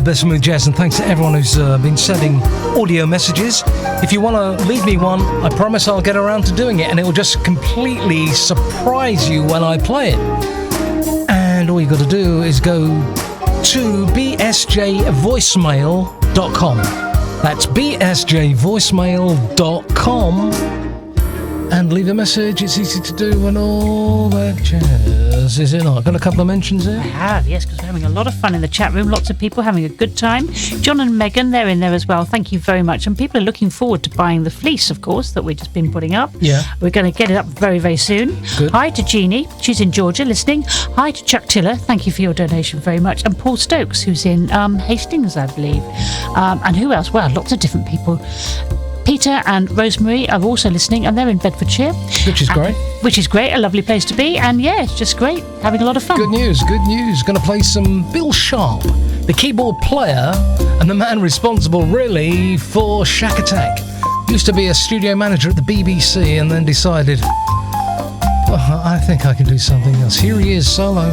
to Best Smooth Jazz, and thanks to everyone who's been sending audio messages. If you want to leave me one, I promise I'll get around to doing it, and it will just completely surprise you when I play it. And all you got to do is go to bsjvoicemail.com. That's bsjvoicemail.com. And leave a message. It's easy to do and all that jazz, is it not? Got a couple of mentions there? I have, yes, because we're having a lot of fun in the chat room. Lots of people having a good time. John and Megan, they're in there as well. Thank you very much. And people are looking forward to buying the fleece, of course, that we've just been putting up. Yeah. We're going to get it up very, very soon. Good. Hi to Jeannie. She's in Georgia listening. Hi to Chuck Tiller. Thank you for your donation very much. And Paul Stokes, who's in Hastings, I believe. And who else? Well, lots of different people. Peter and Rosemary are also listening, and they're in Bedfordshire. Which is great. Which is great, a lovely place to be. And yeah, it's just great, having a lot of fun. Good news, good news. Going to play some Bill Sharp, the keyboard player and the man responsible, really, for Shack Attack. Used to be a studio manager at the BBC and then decided, oh, I think I can do something else. Here he is, solo.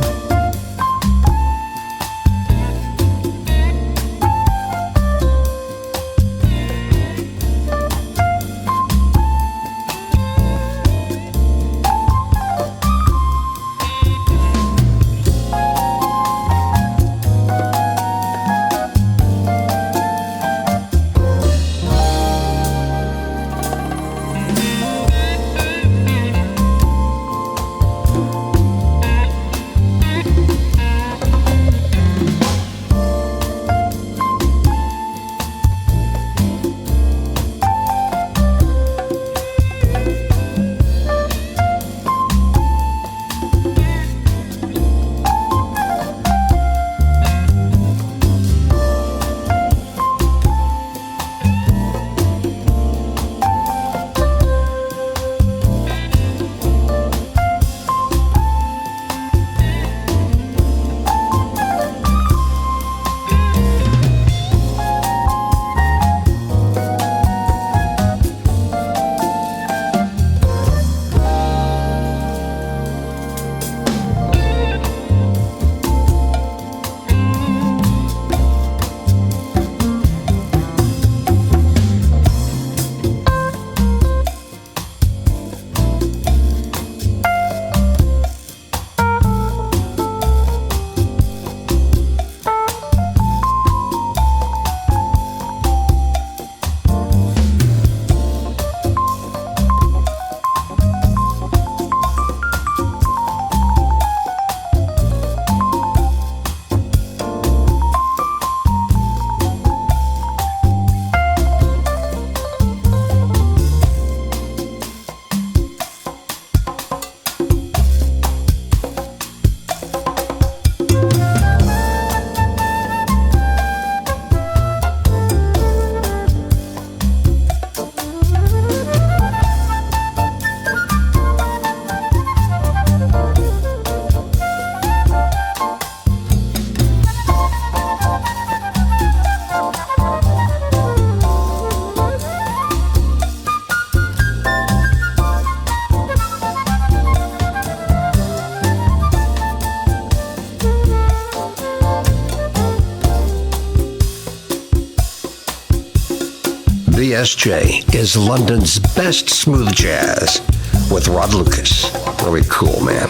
BSJ is London's best smooth jazz with Rod Lucas. Really cool, man.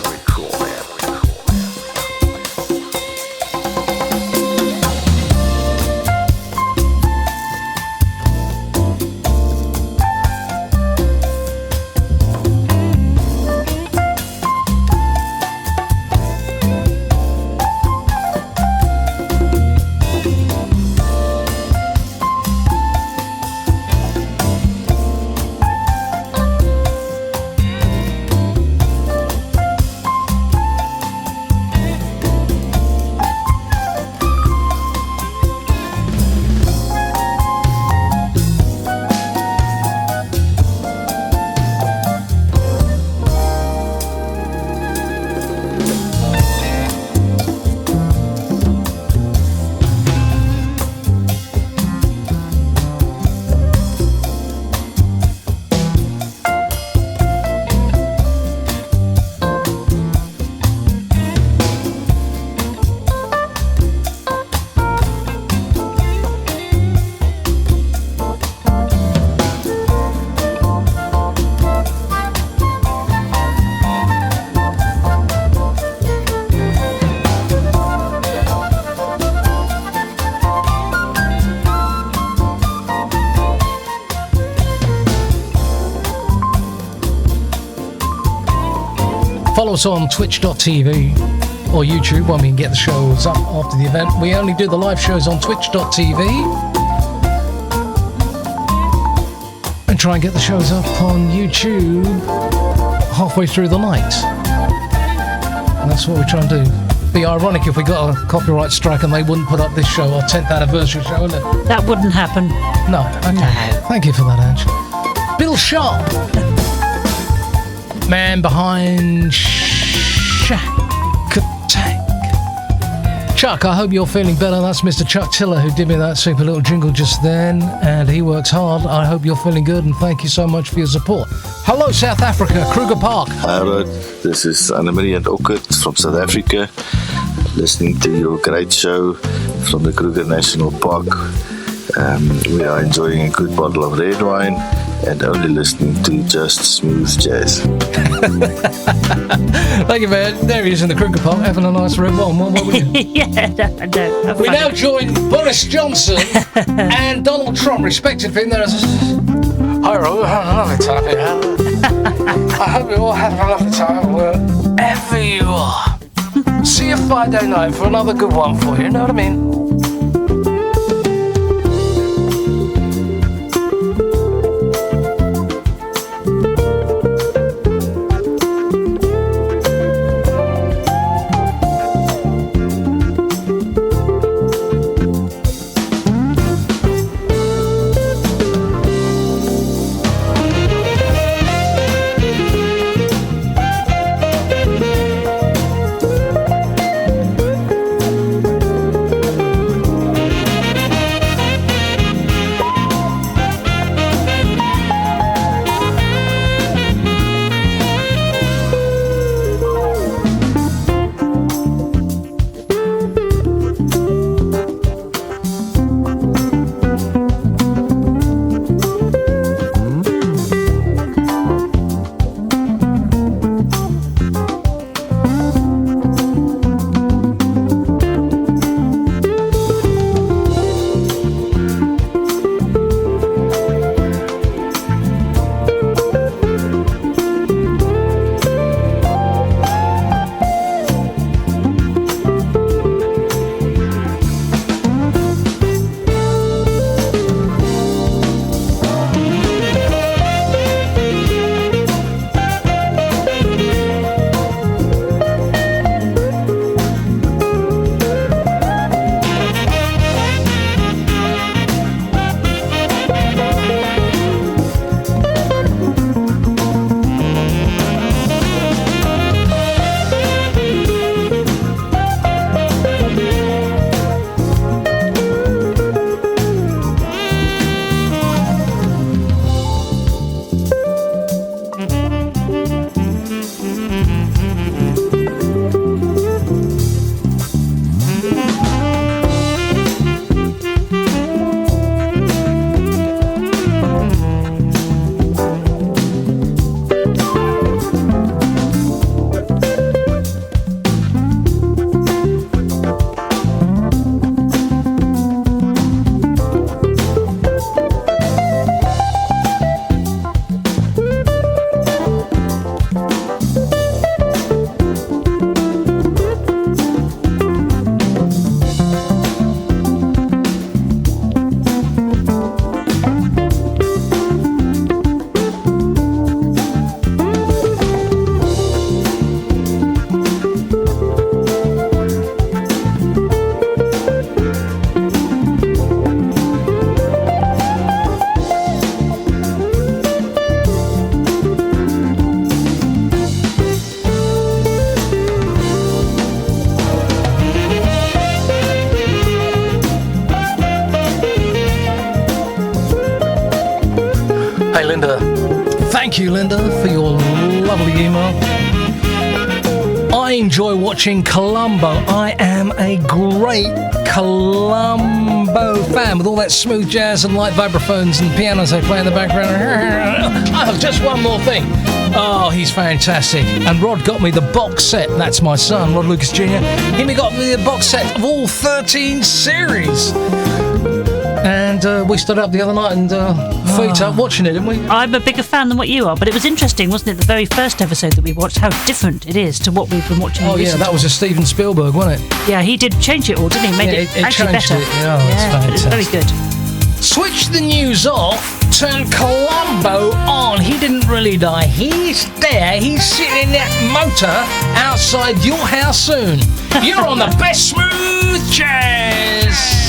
Follow us on twitch.tv or YouTube when we can get the shows up after the event. We only do the live shows on twitch.tv and try and get the shows up on YouTube halfway through the night. And that's what we try and do. Be ironic if we got a copyright strike and they wouldn't put up this show, our 10th anniversary show, wouldn't it? That wouldn't happen. No. Okay. No. Thank you for that, Ange. Bill Sharp. Man behind Shack Attack. Chuck, I hope you're feeling better. That's Mr. Chuck Tiller who did me that super little jingle just then, and he works hard. I hope you're feeling good, and thank you so much for your support. Hello, South Africa, Kruger Park. Hi, Rod. This is Annemarie and Ockert from South Africa, listening to your great show from the Kruger National Park. We are enjoying a good bottle of red wine and only listening to just smooth jazz. Thank you, man. There he is in the Kruger Park, having a nice red wine. What would you? Yeah, no. We now join Boris Johnson and Donald Trump, respectively. Hi, Rob. We're having a lovely time here. I hope you're all having a lovely time wherever you are. See you Friday night for another good one for you. You know what I mean? Hey, Linda. Thank you, Linda, for your lovely email. I enjoy watching Columbo. I am a great Columbo fan with all that smooth jazz and light vibraphones and pianos they play in the background. Oh, just one more thing. Oh, he's fantastic. And Rod got me the box set. That's my son, Rod Lucas Jr. He got me the box set of all 13 series. And we stood up the other night and feet up watching it, didn't we? I'm a bigger fan than what you are, but it was interesting, wasn't it, the very first episode that we watched, how different it is to what we've been watching. Oh, yeah, that was a Steven Spielberg, wasn't it? Yeah, he did change it all, didn't he? Made it actually changed better. It. Oh, yeah, it's very good. Switch the news off, turn Columbo on. He didn't really die. He's there. He's sitting in that motor outside your house soon. You're on the best smooth jazz.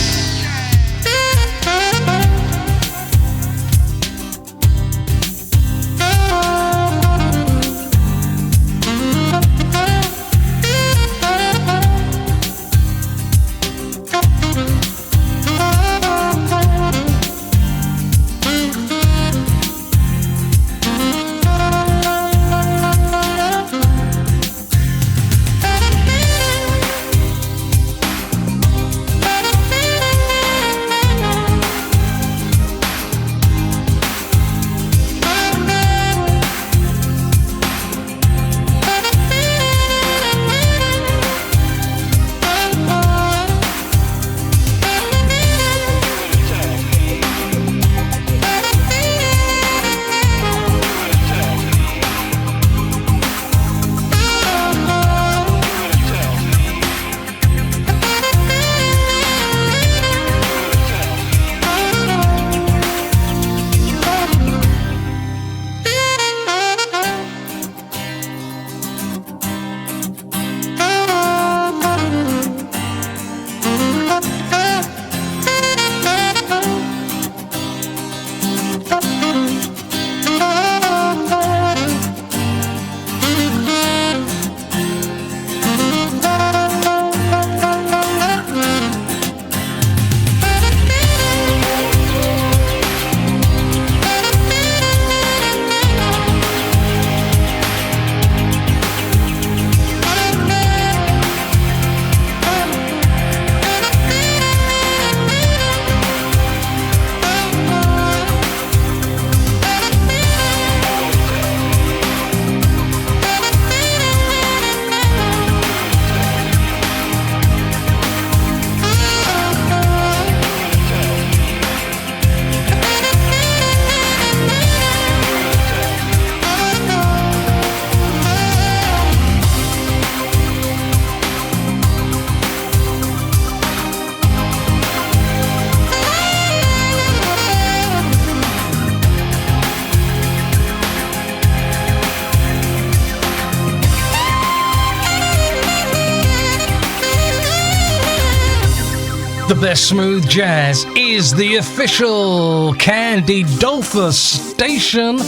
The best smooth jazz is the official Candy Dolpher station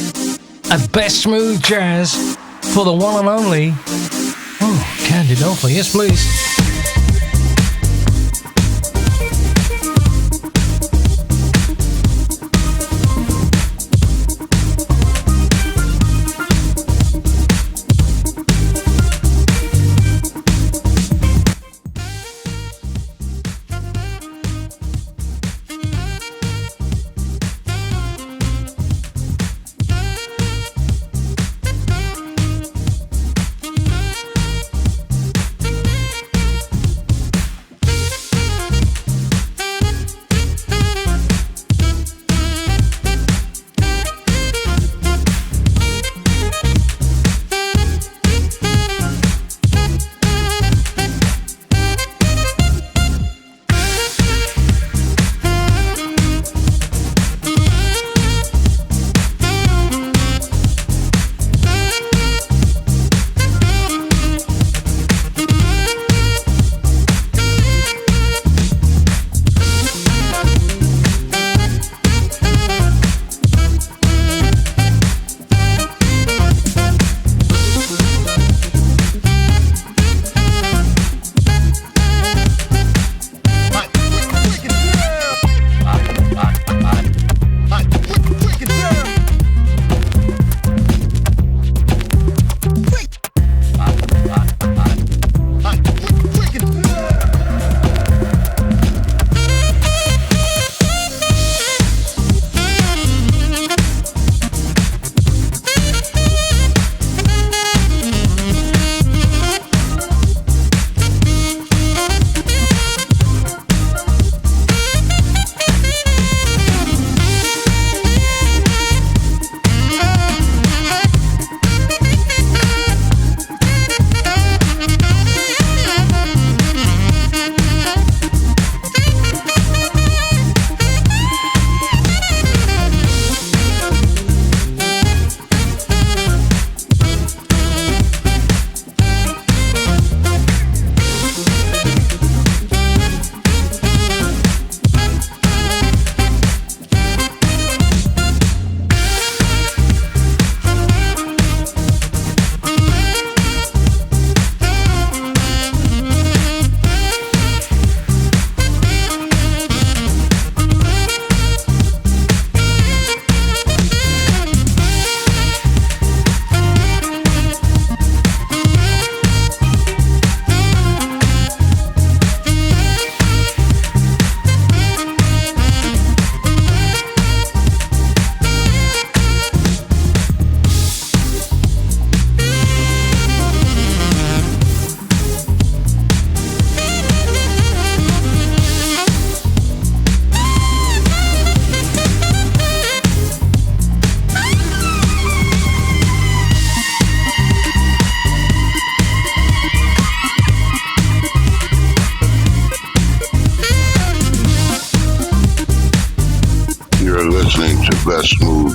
at Best Smooth Jazz for the one and only Candy Dolpher. Yes, please.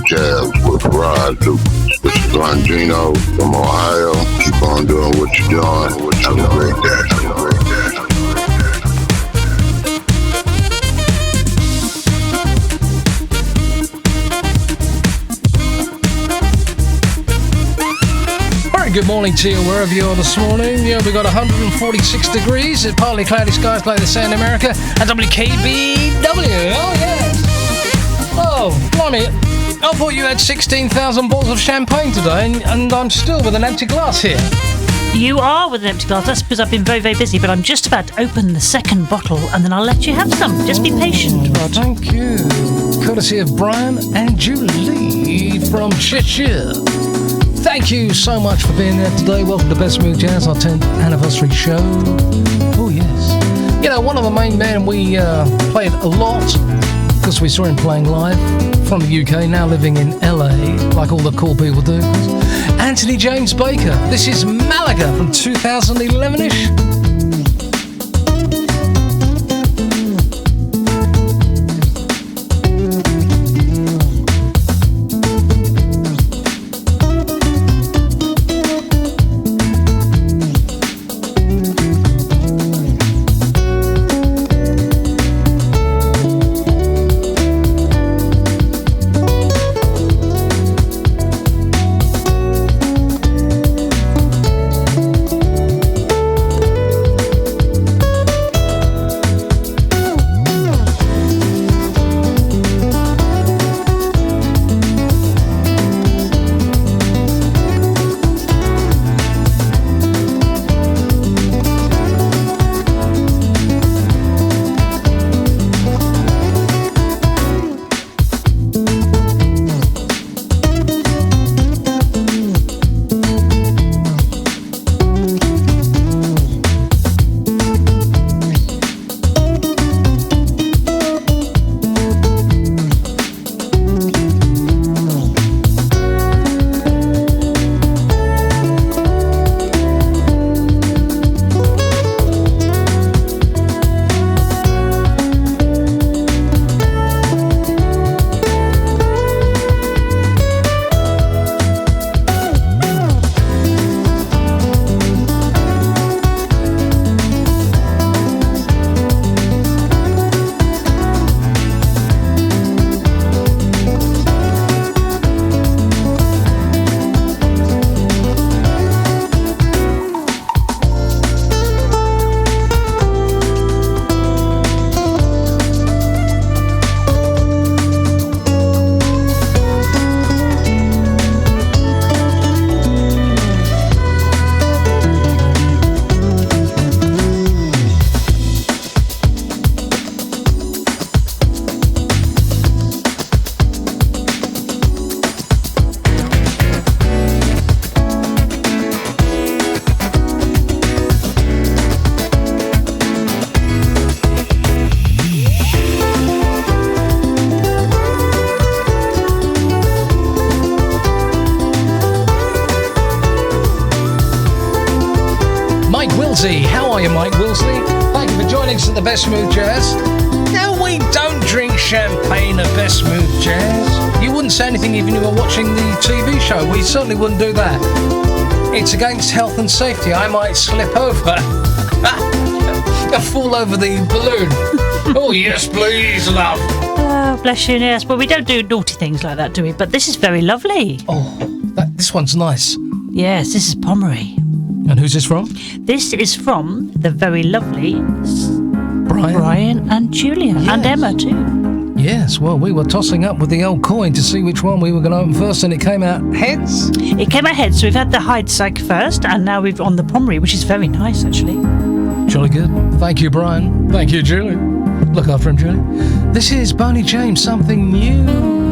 Jazz with Rod Lucas. This is Longino from Ohio. Keep on doing what you're doing. Have a great day. Have a great day. Good morning to you wherever you are this morning. Yeah, we got 146 degrees, partly cloudy skies like they say in America, and WKBW. Oh, yes. Oh, blimey. I thought you had 16,000 bottles of champagne today, and I'm still with an empty glass here. You are with an empty glass. That's because I've been very, very busy, but I'm just about to open the second bottle, and then I'll let you have some. Just be patient, Rod. Thank you. Courtesy of Brian and Julie from Cheshire. Thank you so much for being there today. Welcome to Best Smooth Jazz, our 10th anniversary show. Oh, yes. You know, one of the main men we played a lot because we saw him playing live from the UK, now living in LA, like all the cool people do. Anthony James Baker. This is Malaga from 2011-ish. How are you, Mike Wilsley? Thank you for joining us at the Best Smooth Jazz. No, we don't drink champagne at Best Smooth Jazz. You wouldn't say anything even if you were watching the TV show. We certainly wouldn't do that. It's against health and safety. I might slip over. Fall over the balloon. Oh, yes, please, love. Oh, bless you, yes. Well, we don't do naughty things like that, do we? But this is very lovely. Oh, this one's nice. Yes, this is Pomeroy. And who's this from? This is from the very lovely Brian and Julia. Yes. And Emma too. Yes, well, we were tossing up with the old coin to see which one we were going to open first, and it came out heads. It came out heads, so we've had the Hyde Psych first, and now we've on the Pomeroy, which is very nice, actually. Jolly good. Thank you, Brian. Thank you, Julie. Look after him, Julie. This is Boney James, Something New.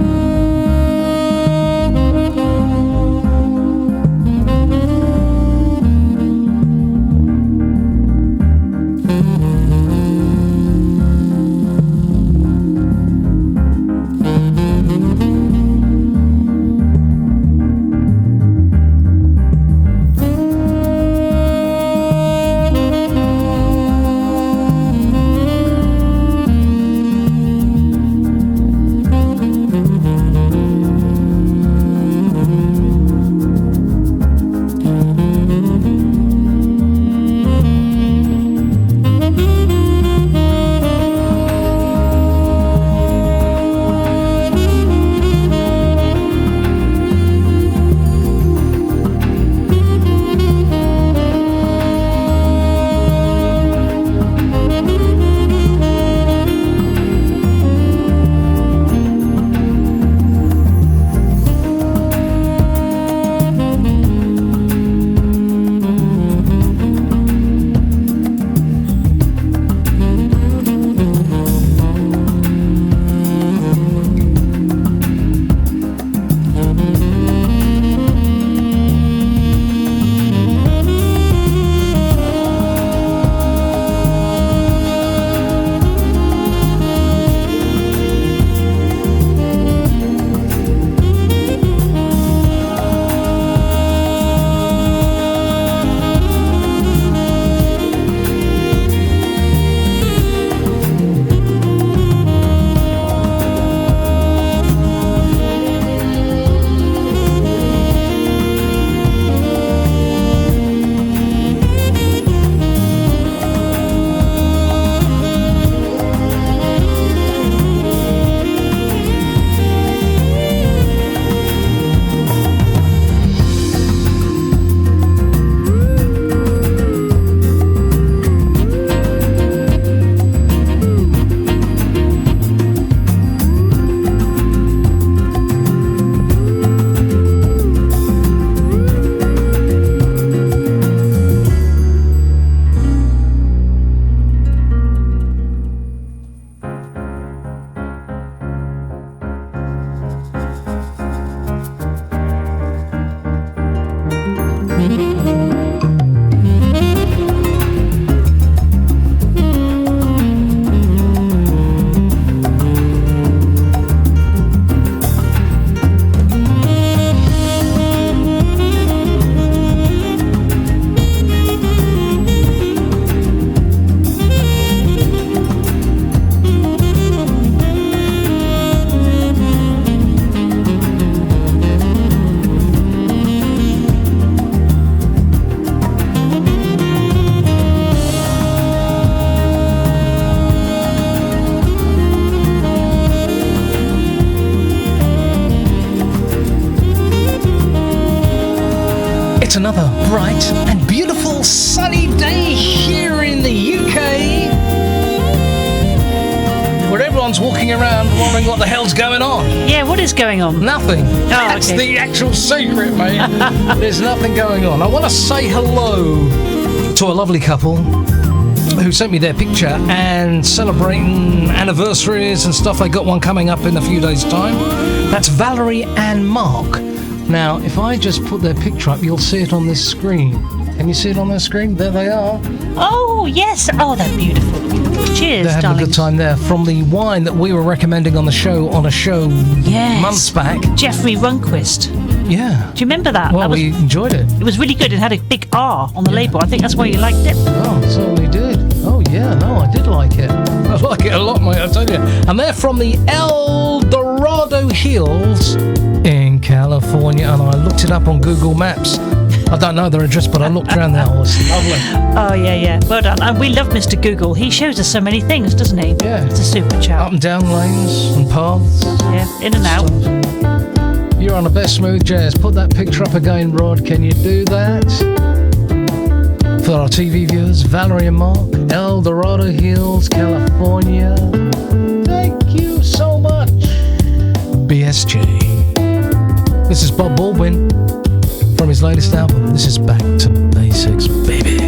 It's another bright and beautiful sunny day here in the UK, where everyone's walking around wondering what the hell's going on. Yeah, what is going on? Nothing. Oh, That's okay. the actual secret, mate. There's nothing going on. I want to say hello to a lovely couple who sent me their picture and celebrating anniversaries and stuff. They got one coming up in a few days' time. That's Valerie and Mark. Now, if I just put their picture up, you'll see it on this screen. Can you see it on their screen? There they are. Oh, yes. Oh, they're beautiful. Cheers, They're having darling. a good time there. From the wine that we were recommending on a show Yes. months back. Jeffrey Runquist. Yeah. Do you remember that? Well, we enjoyed it. It was really good. It had a big R on the label. I think that's why you liked it. Oh, certainly did. Oh, yeah. No, I did like it. I like it a lot, mate, I tell you. And they're from the El Dorado Hills in California. And I looked it up on Google Maps. I don't know their address, but I looked around there. Oh, it's lovely. Oh, yeah. Well done. And we love Mr. Google. He shows us so many things, doesn't he? Yeah. It's a super chap. Up and down lanes and paths. Yeah, in and out. You're on the best smooth jazz. Put that picture up again, Rod. Can you do that? For our TV viewers, Valerie and Mark, El Dorado Hills, California. Thank you so much. BSJ. This is Bob Baldwin from his latest album. This is Back to Basics, baby.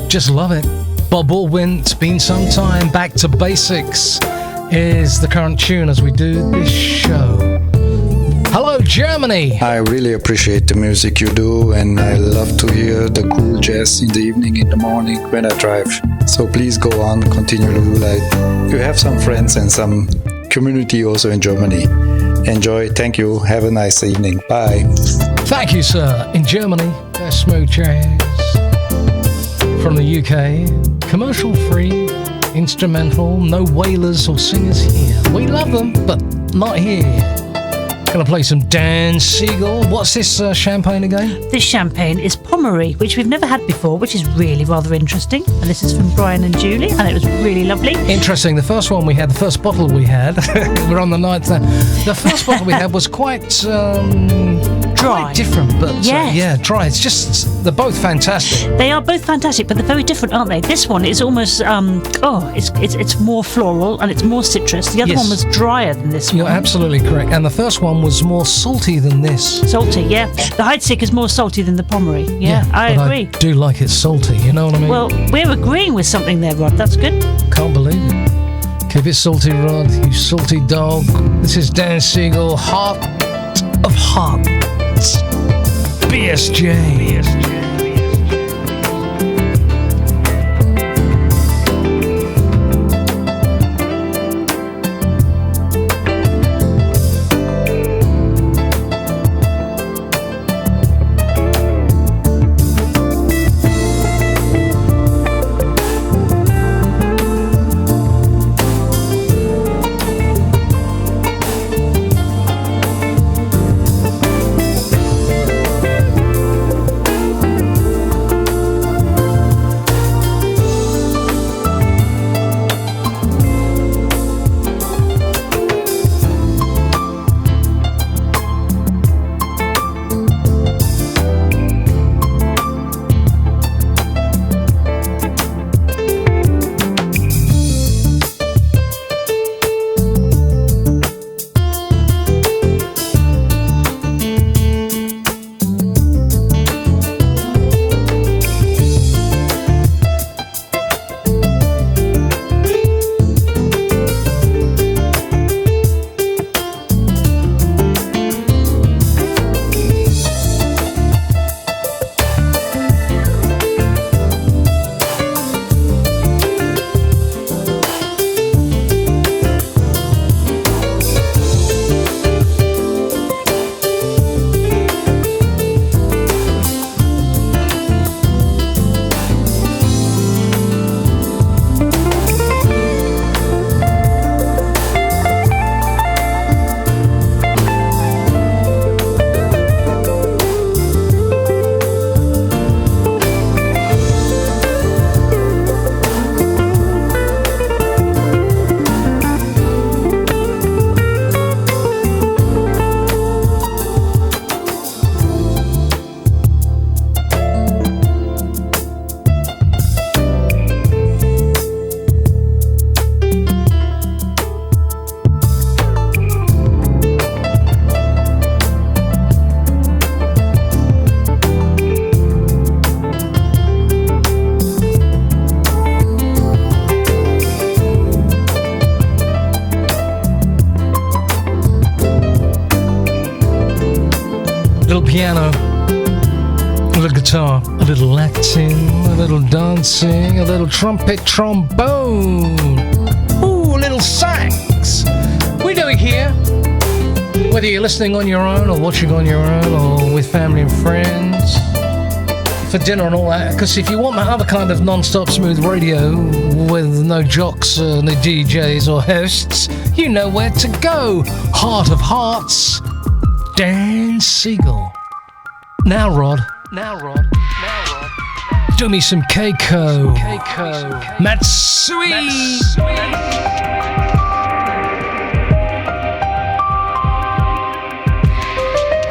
Just love it. Bob Baldwin, it's been some time. Back to Basics is the current tune as we do this show. Hello, Germany. I really appreciate the music you do, and I love to hear the cool jazz in the evening, in the morning when I drive. So please go on, continue to do that. You have some friends and some community also in Germany. Enjoy. Thank you. Have a nice evening. Bye. Thank you, sir. In Germany, there's Smooth Jazz. from the UK. Commercial free, instrumental, no wailers or singers here. We love them, but not here. Gonna play some Dan Siegel. What's this champagne again? This champagne is Pommery, which we've never had before, which is really rather interesting. And this is from Brian and Julie, and it was really lovely. Interesting. The first one we had, the first bottle we had, we're on the ninth now. The first bottle we had was quite dry. Quite different, but Yes. yeah, dry. It's just, they're both fantastic. They are both fantastic, but they're very different, aren't they? This one is almost, it's more floral and it's more citrus. The other Yes. one was drier than this You're one. absolutely correct. And the first one was more salty than this. Salty, yeah. The Heidsick is more salty than the Pommery. Yeah, I but agree. I do like it salty, you know what I mean? Well, we're agreeing with something there, Rod. That's good. Can't believe it. Keep it salty, Rod, you salty dog. This is Dan Siegel, Heart of Hearts. BSJ. Piano, a little guitar, a little Latin, a little dancing, a little trumpet, trombone, ooh, a little sax. We do it here, whether you're listening on your own or watching on your own or with family and friends, for dinner and all that. Because if you want that other kind of non-stop smooth radio with no jocks, no DJs or hosts, you know where to go. Heart of Hearts, Dan Siegel. Now, Rod. Do me some Keiko. Matsui.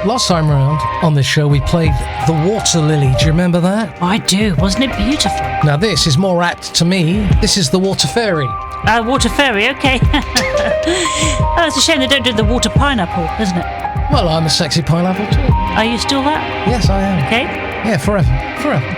Last time round on this show, we played The Water Lily. Do you remember that? I do. Wasn't it beautiful? Now, this is more apt to me. This is The Water Fairy. Water Fairy, okay. Oh, it's a shame they don't do the Water Pineapple, isn't it? Well, I'm a sexy pineapple too. Are you still that? Yes, I am. Okay. Yeah, forever.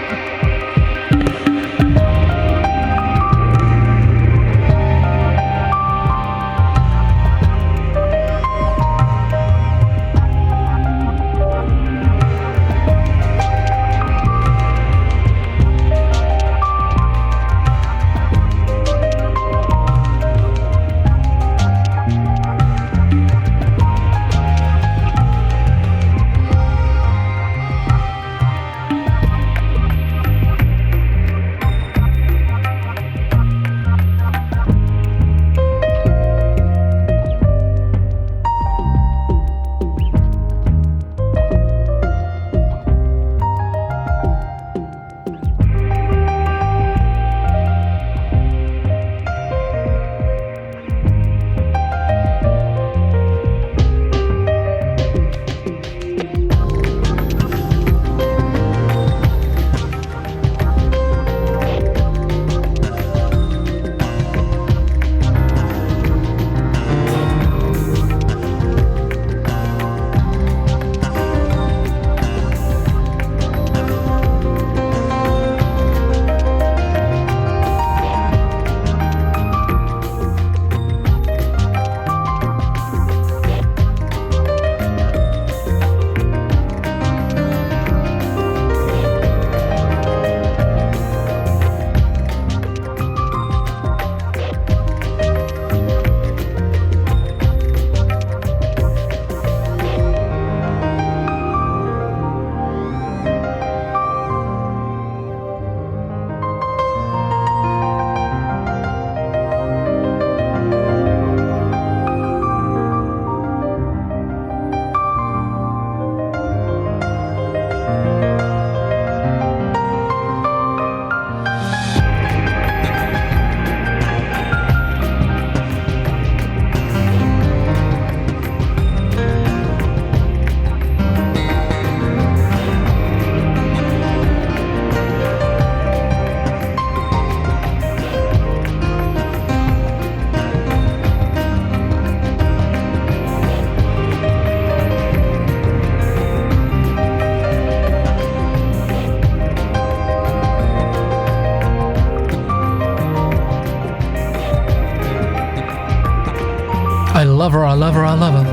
love her, I love her, I love her.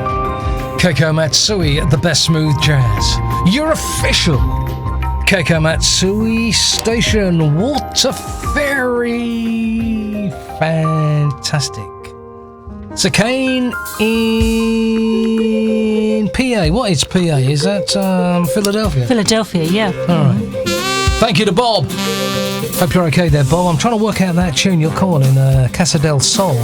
Keiko Matsui at the best smooth jazz. Your official Keiko Matsui station, Water Ferry. Fantastic. Sakane in PA. What is PA? Is that Philadelphia? Philadelphia, yeah. All right. Thank you to Bob. Hope you're okay there, Bob. I'm trying to work out that tune you're calling Casa del Sol.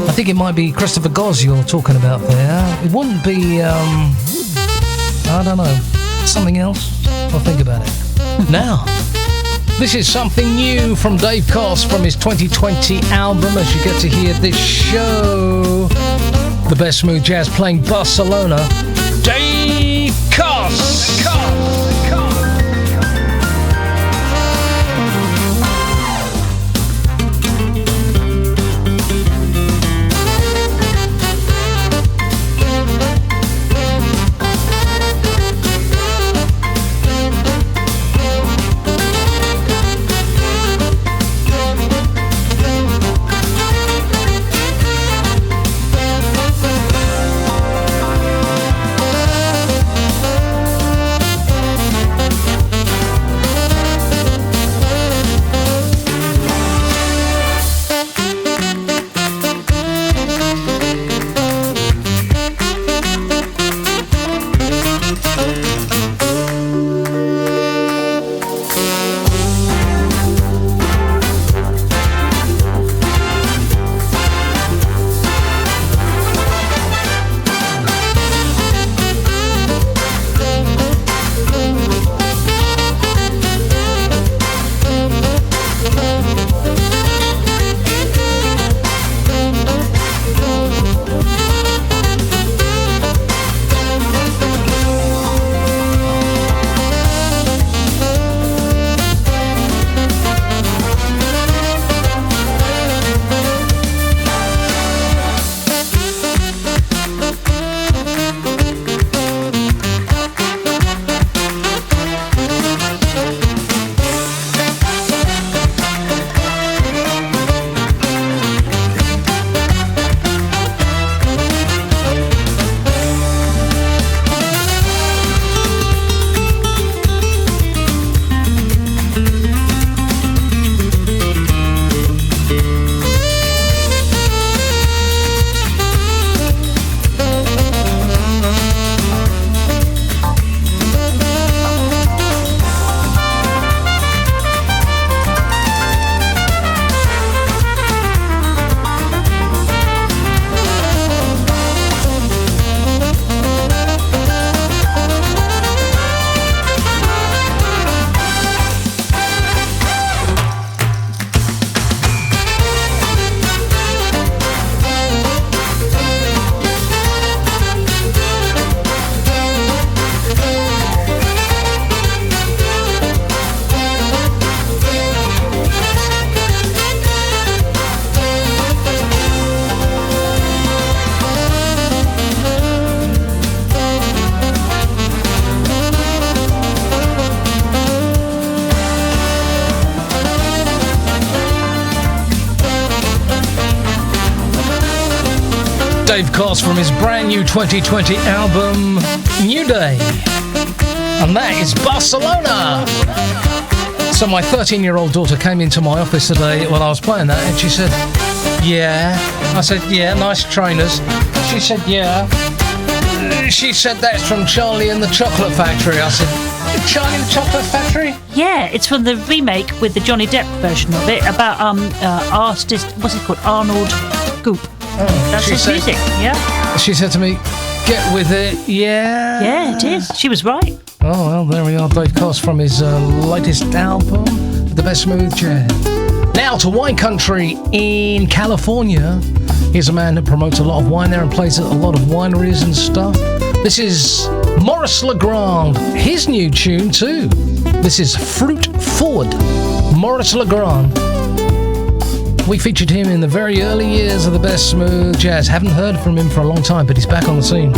I think it might be Christopher Goz you're talking about there. It wouldn't be, I don't know, something else? I'll think about it. Now, this is something new from Dave Koss from his 2020 album as you get to hear this show. The best smooth jazz playing Barcelona. Dave Koss! Dave Koss from his brand new 2020 album, New Day. And that is Barcelona. So my 13-year-old daughter came into my office today when I was playing that and she said, yeah. I said, yeah, nice trainers. She said, yeah. She said that's from Charlie and the Chocolate Factory. I said, Charlie and the Chocolate Factory? Yeah, it's from the remake with the Johnny Depp version of it about artist, what's it called, Arnold Goop. That's his music, yeah. She said to me, get with it, yeah. Yeah, it is. She was right. Oh, well, there we are. Dave Koss from his latest album, The Best Smooth Jazz. Now to wine country in California. Here's a man that promotes a lot of wine there and plays at a lot of wineries and stuff. This is Maurice Legrand. His new tune, too. This is Fruit Forward. Maurice Legrand. We featured him in the very early years of the best smooth jazz. Haven't heard from him for a long time, but he's back on the scene.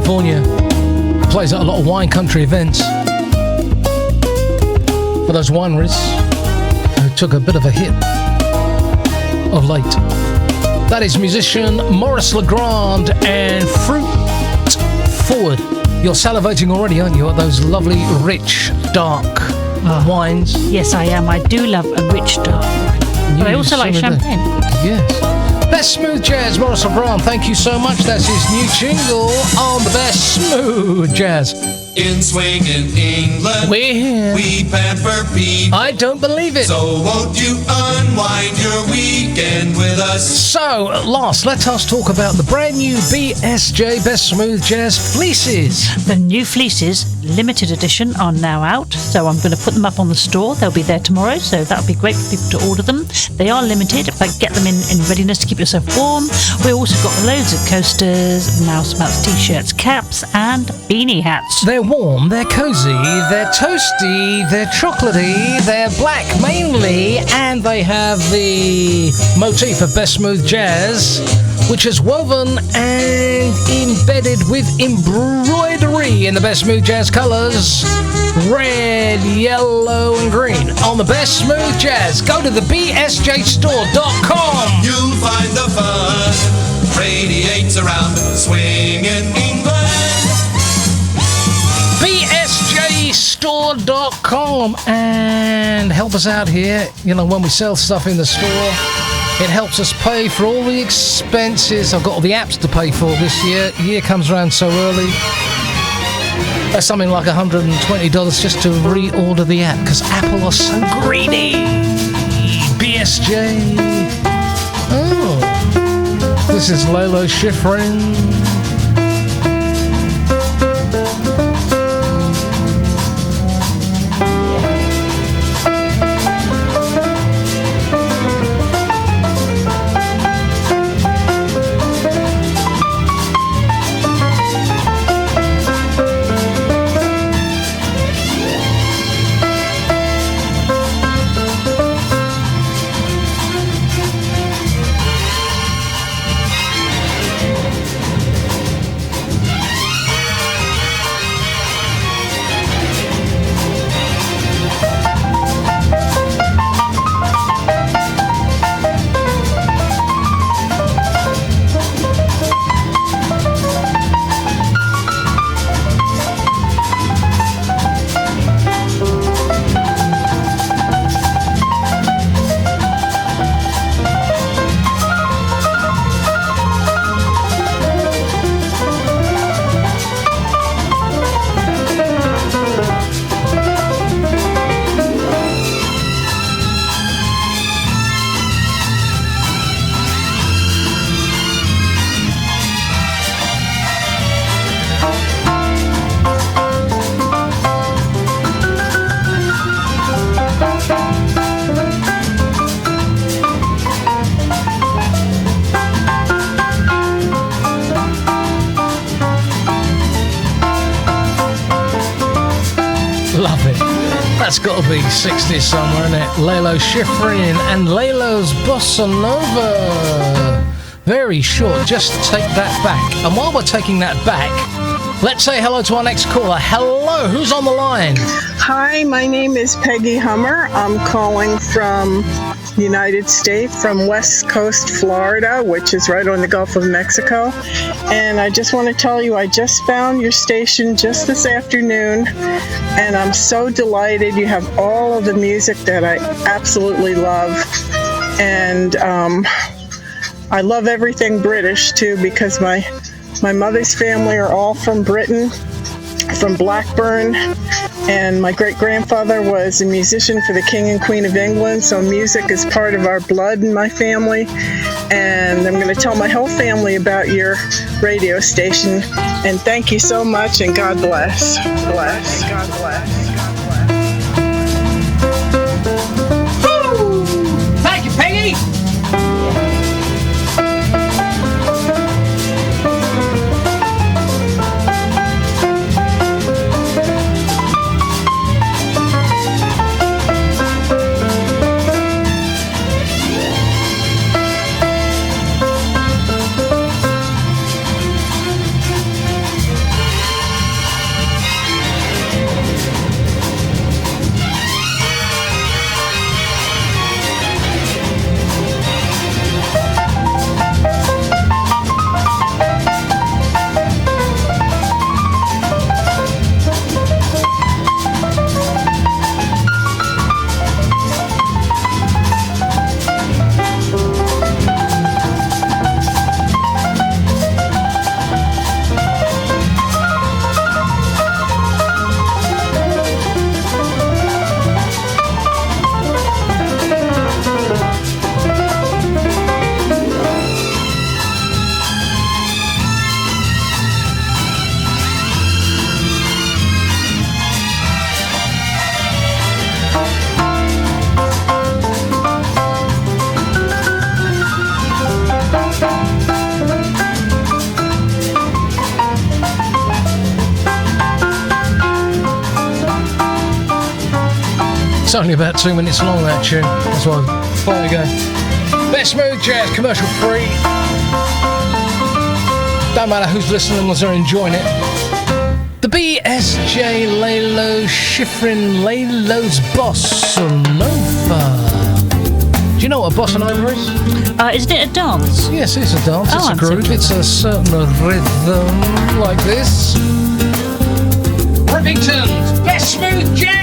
California. Plays at a lot of wine country events for those wineries who took a bit of a hit of late. That is musician Maurice Legrand and Fruit Forward. You're salivating already, aren't you, at those lovely, rich, dark wines? Yes, I am. I do love a rich dark wine. But I also like champagne. Yes. Best Smooth Jazz, Maurice Legrand. Thank you so much. That's his new jingle on the Best Smooth Jazz. In swinging England, we're here. We pamper people. I don't believe it. So won't you unwind your weekend with us? So, last, let us talk about the brand new BSJ Best Smooth Jazz fleeces. The new fleeces, limited edition, are now out. So I'm going to put them up on the store. They'll be there tomorrow. So that'll be great for people to order them. They are limited, but get them in readiness to keep yourself warm. We've also got loads of coasters, mouse mats, t-shirts, caps, and beanie hats. They're warm, they're cozy, they're toasty, they're chocolatey, they're black mainly, and they have the motif of Best Smooth Jazz, which is woven and embedded with embroidery in the Best Smooth Jazz colours, red, yellow and green. On the Best Smooth Jazz, go to the bsjstore.com. You'll find the fun radiates around swinging England. bsjstore.com, and help us out here. You know, when we sell stuff in the store, it helps us pay for all the expenses. I've got all the apps to pay for this year. Year comes around so early. That's something like $120 just to reorder the app, because Apple are so greedy. BSJ. Oh, this is Lalo Schifrin. That's got to be 60s somewhere, isn't it? Lalo Schifrin and Lalo's Bossa Nova. Very short, just take that back. And while we're taking that back, let's say hello to our next caller. Hello, who's on the line? Hi, my name is Peggy Hummer. I'm calling from United States, from West Coast, Florida, which is right on the Gulf of Mexico. And I just want to tell you, I just found your station just this afternoon, and I'm so delighted. You have all of the music that I absolutely love. And I love everything British, too, because my mother's family are all from Britain, from Blackburn, and my great-grandfather was a musician for the King and Queen of England, so music is part of our blood in my family. And I'm going to tell my whole family about your radio station. And thank you so much, and God bless. Bless. God bless. Woo! Thank you, Peggy! It's only about 2 minutes long, that tune. That's why. There we go. Best smooth jazz, commercial free. Don't matter who's listening as they're enjoying it. The BSJ Lalo Schifrin Lalo's Bossa Nova. Do you know what a bossa nova is? Isn't it a dance? Yes, it's a dance. Oh, It's a I'm groove. thinking. It's a certain rhythm like this. Rippington's Best Smooth Jazz.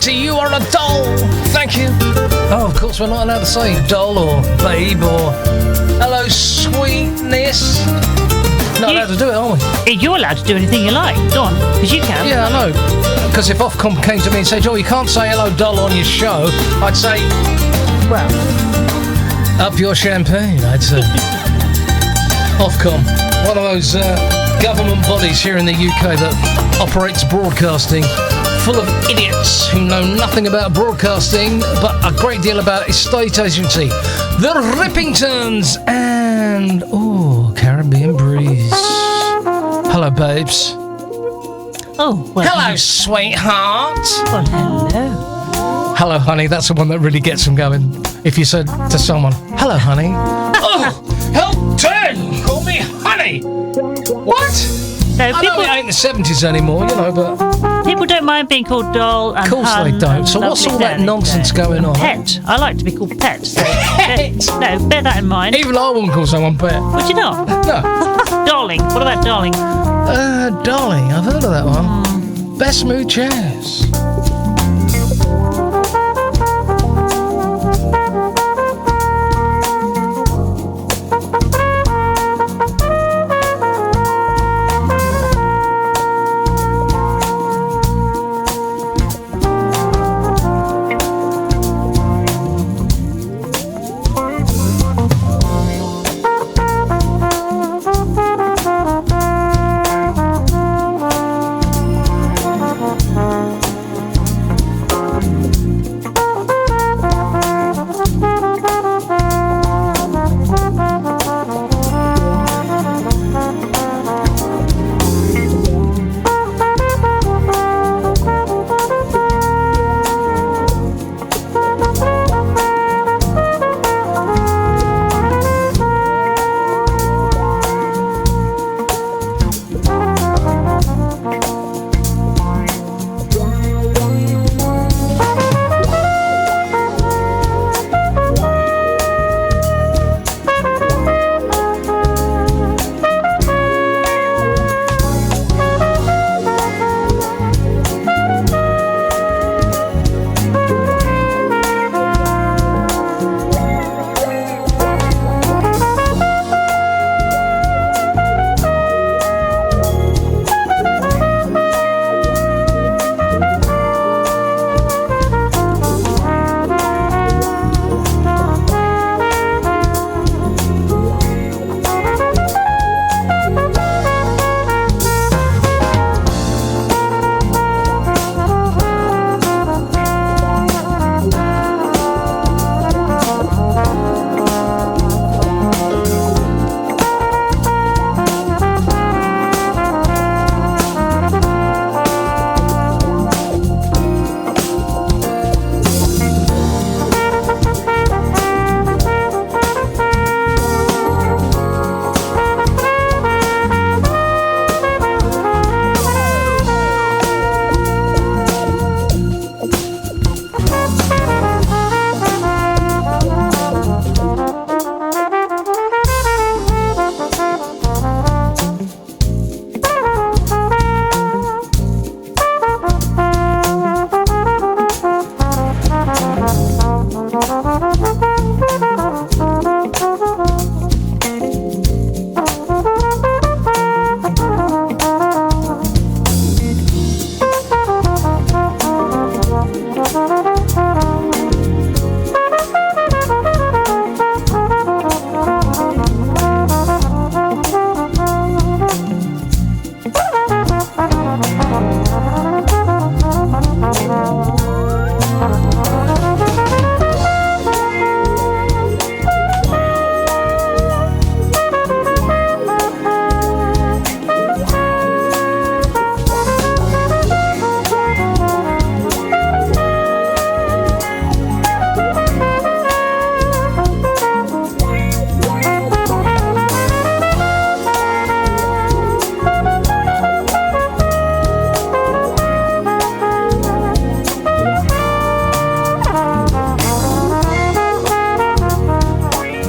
You are a doll. Thank you. Oh, of course, we're not allowed to say doll or babe or hello, sweetness. Not allowed to do it, are we? You're allowed to do anything you like. Go on, because you can. Yeah, I know. Because if Ofcom came to me and said, "Oh, you can't say hello, doll on your show," I'd say, "Well, up your champagne," I'd say. Ofcom, one of those government bodies here in the UK that operates broadcasting, full of idiots who know nothing about broadcasting but a great deal about estate agency. The Rippingtons and Caribbean Breeze. Hello, babes. Oh, well. Hello, sweetheart. Well, hello. Hello, honey. That's the one that really gets them going. If you said to someone, "Hello, honey." Oh, how dare you call me honey? What? No, I know it ain't the 70s anymore, you know, but People don't mind being called doll and Of course hun they don't. and So what's lovely all that darling, nonsense going on? Pet. I like to be called pet. So Pet? no, bear that in mind. Even I wouldn't call someone pet. Would you not? No. Darling. What about darling? Darling, I've heard of that one. Best Smooth Jazz.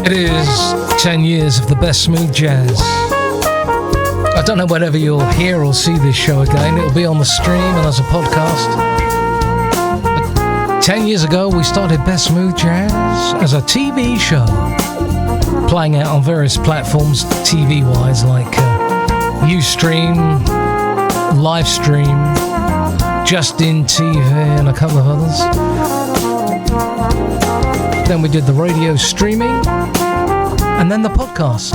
It is 10 years of the best smooth jazz. I don't know whenever you'll hear or see this show again. It'll be on the stream and as a podcast. But 10 years ago, we started Best Smooth Jazz as a TV show, playing out on various platforms, TV-wise, like Ustream, Livestream, Justin TV, and a couple of others. Then we did the radio streaming, and then the podcasts.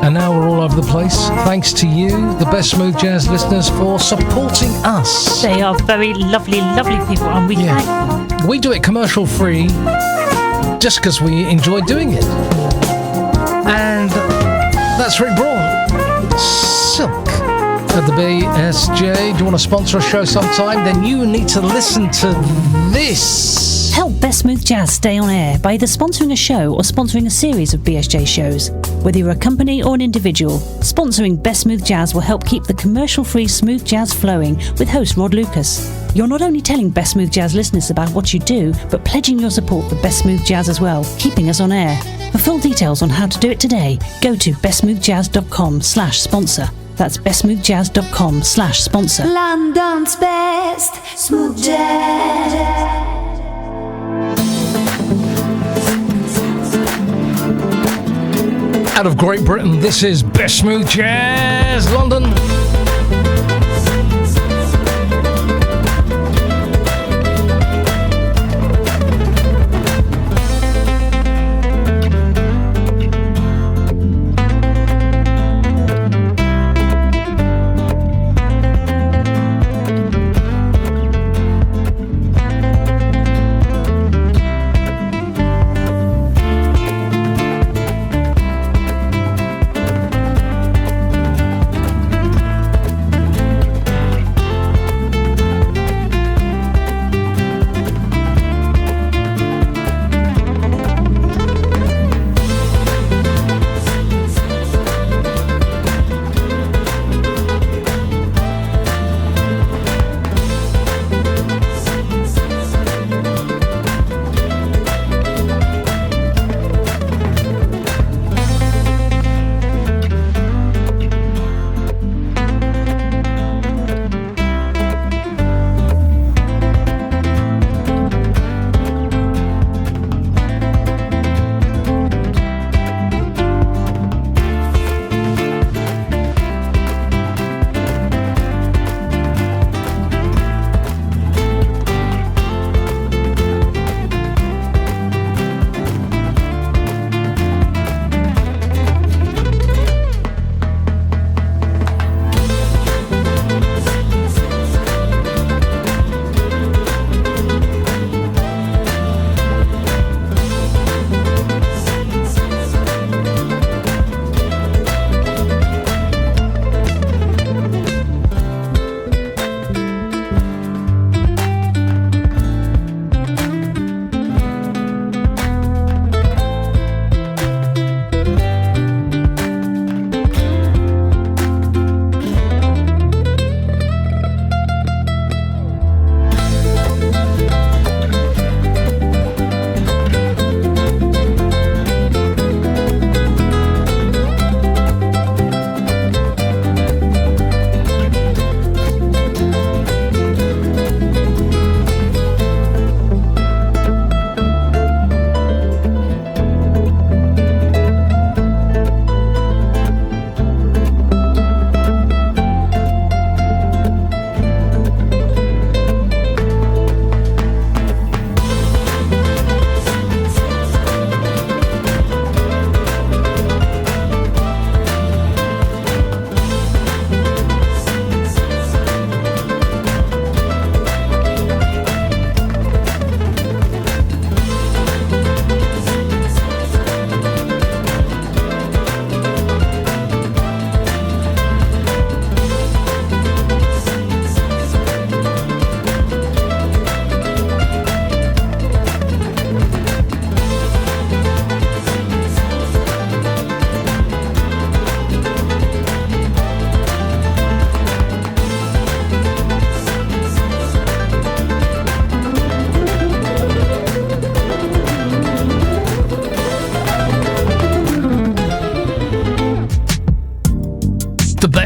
And now we're all over the place. Thanks to you, the best smooth jazz listeners, for supporting us. They are very lovely, lovely people, and we thank them. We do it commercial free just because we enjoy doing it. And that's Rick Braun. Silk at the BSJ. Do you want to sponsor a show sometime? Then you need to listen to this. Help Best Smooth Jazz stay on air by either sponsoring a show or sponsoring a series of BSJ shows. Whether you're a company or an individual, sponsoring Best Smooth Jazz will help keep the commercial-free smooth jazz flowing with host Rod Lucas. You're not only telling Best Smooth Jazz listeners about what you do, but pledging your support for Best Smooth Jazz as well, keeping us on air. For full details on how to do it today, go to bestsmoothjazz.com/sponsor. That's bestsmoothjazz.com/sponsor. London's best smooth jazz. Out of Great Britain, this is Best Smooth Jazz London.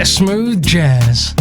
Smooth Jazz.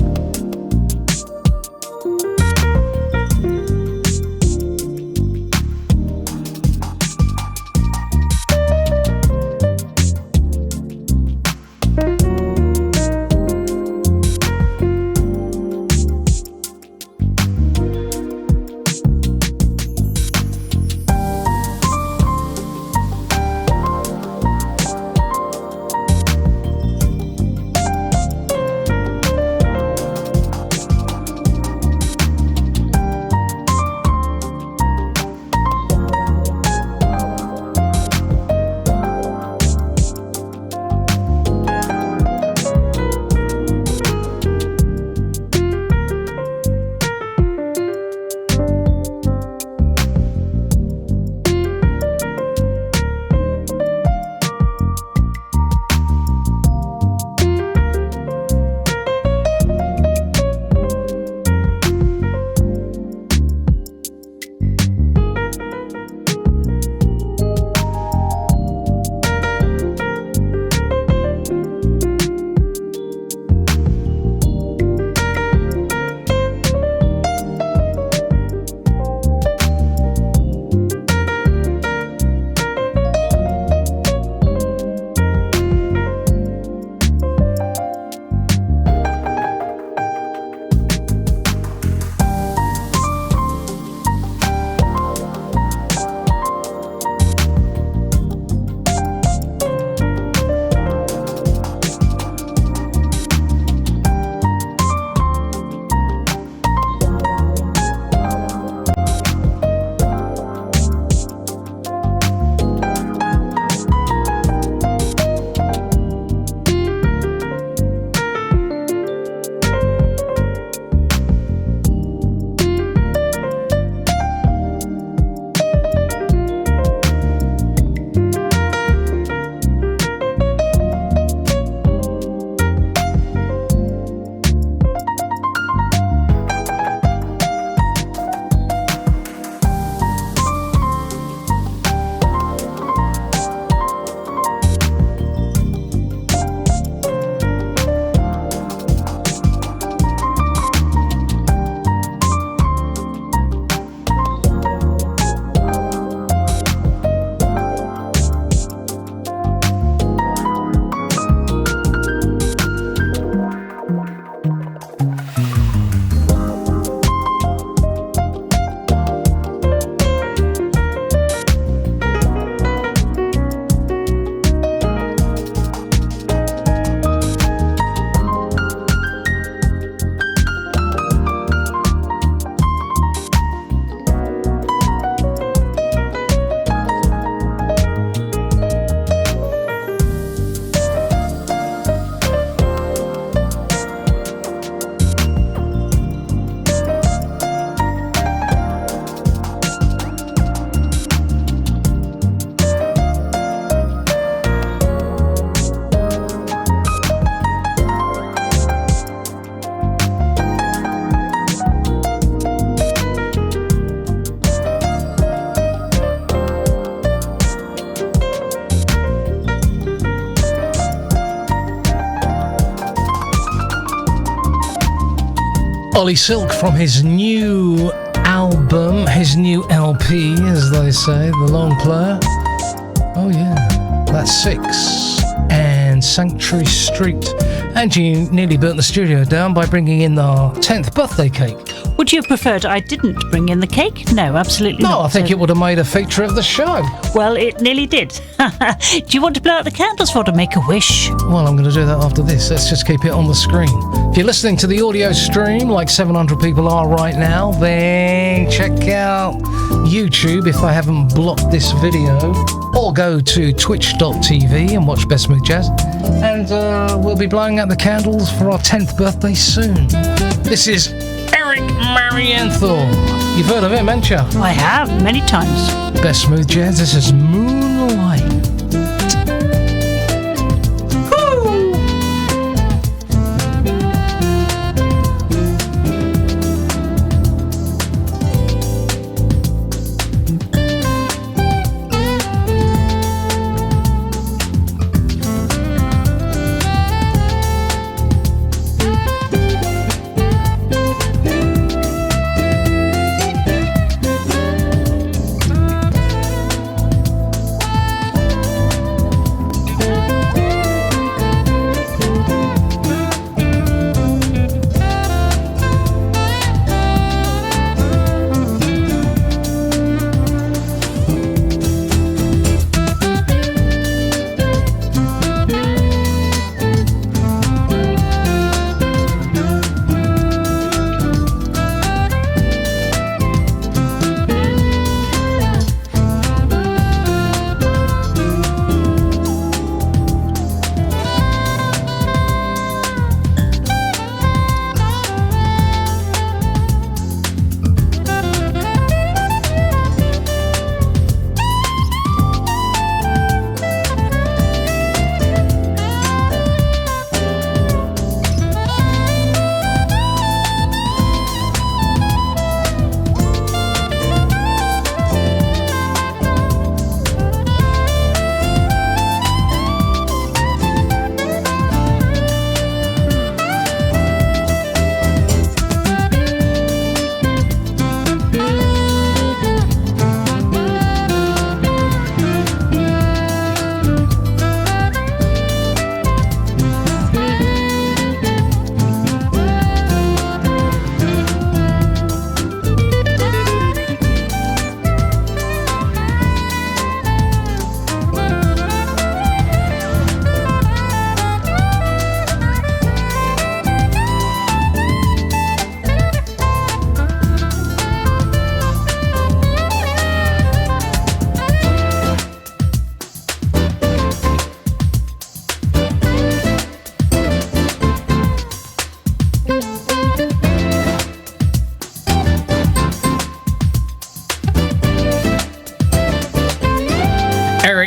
Ollie Silk from his new album, his new LP, as they say, The Long Player. Oh yeah, that's 6 and Sanctuary Street. Angie nearly burnt the studio down by bringing in our 10th birthday cake. Would you have preferred I didn't bring in the cake? No, absolutely not. No, I think it would have made a feature of the show. Well, it nearly did. Do you want to blow out the candles for to make a wish? Well, I'm going to do that after this. Let's just keep it on the screen. If you're listening to the audio stream, like 700 people are right now, then check out YouTube if I haven't blocked this video, or go to twitch.tv and watch Best Smooth Jazz. And we'll be blowing out the candles for our 10th birthday soon. This is Eric Marienthal. You've heard of him, haven't you? I have, many times. Best Smooth Jazz, this is Moonlight.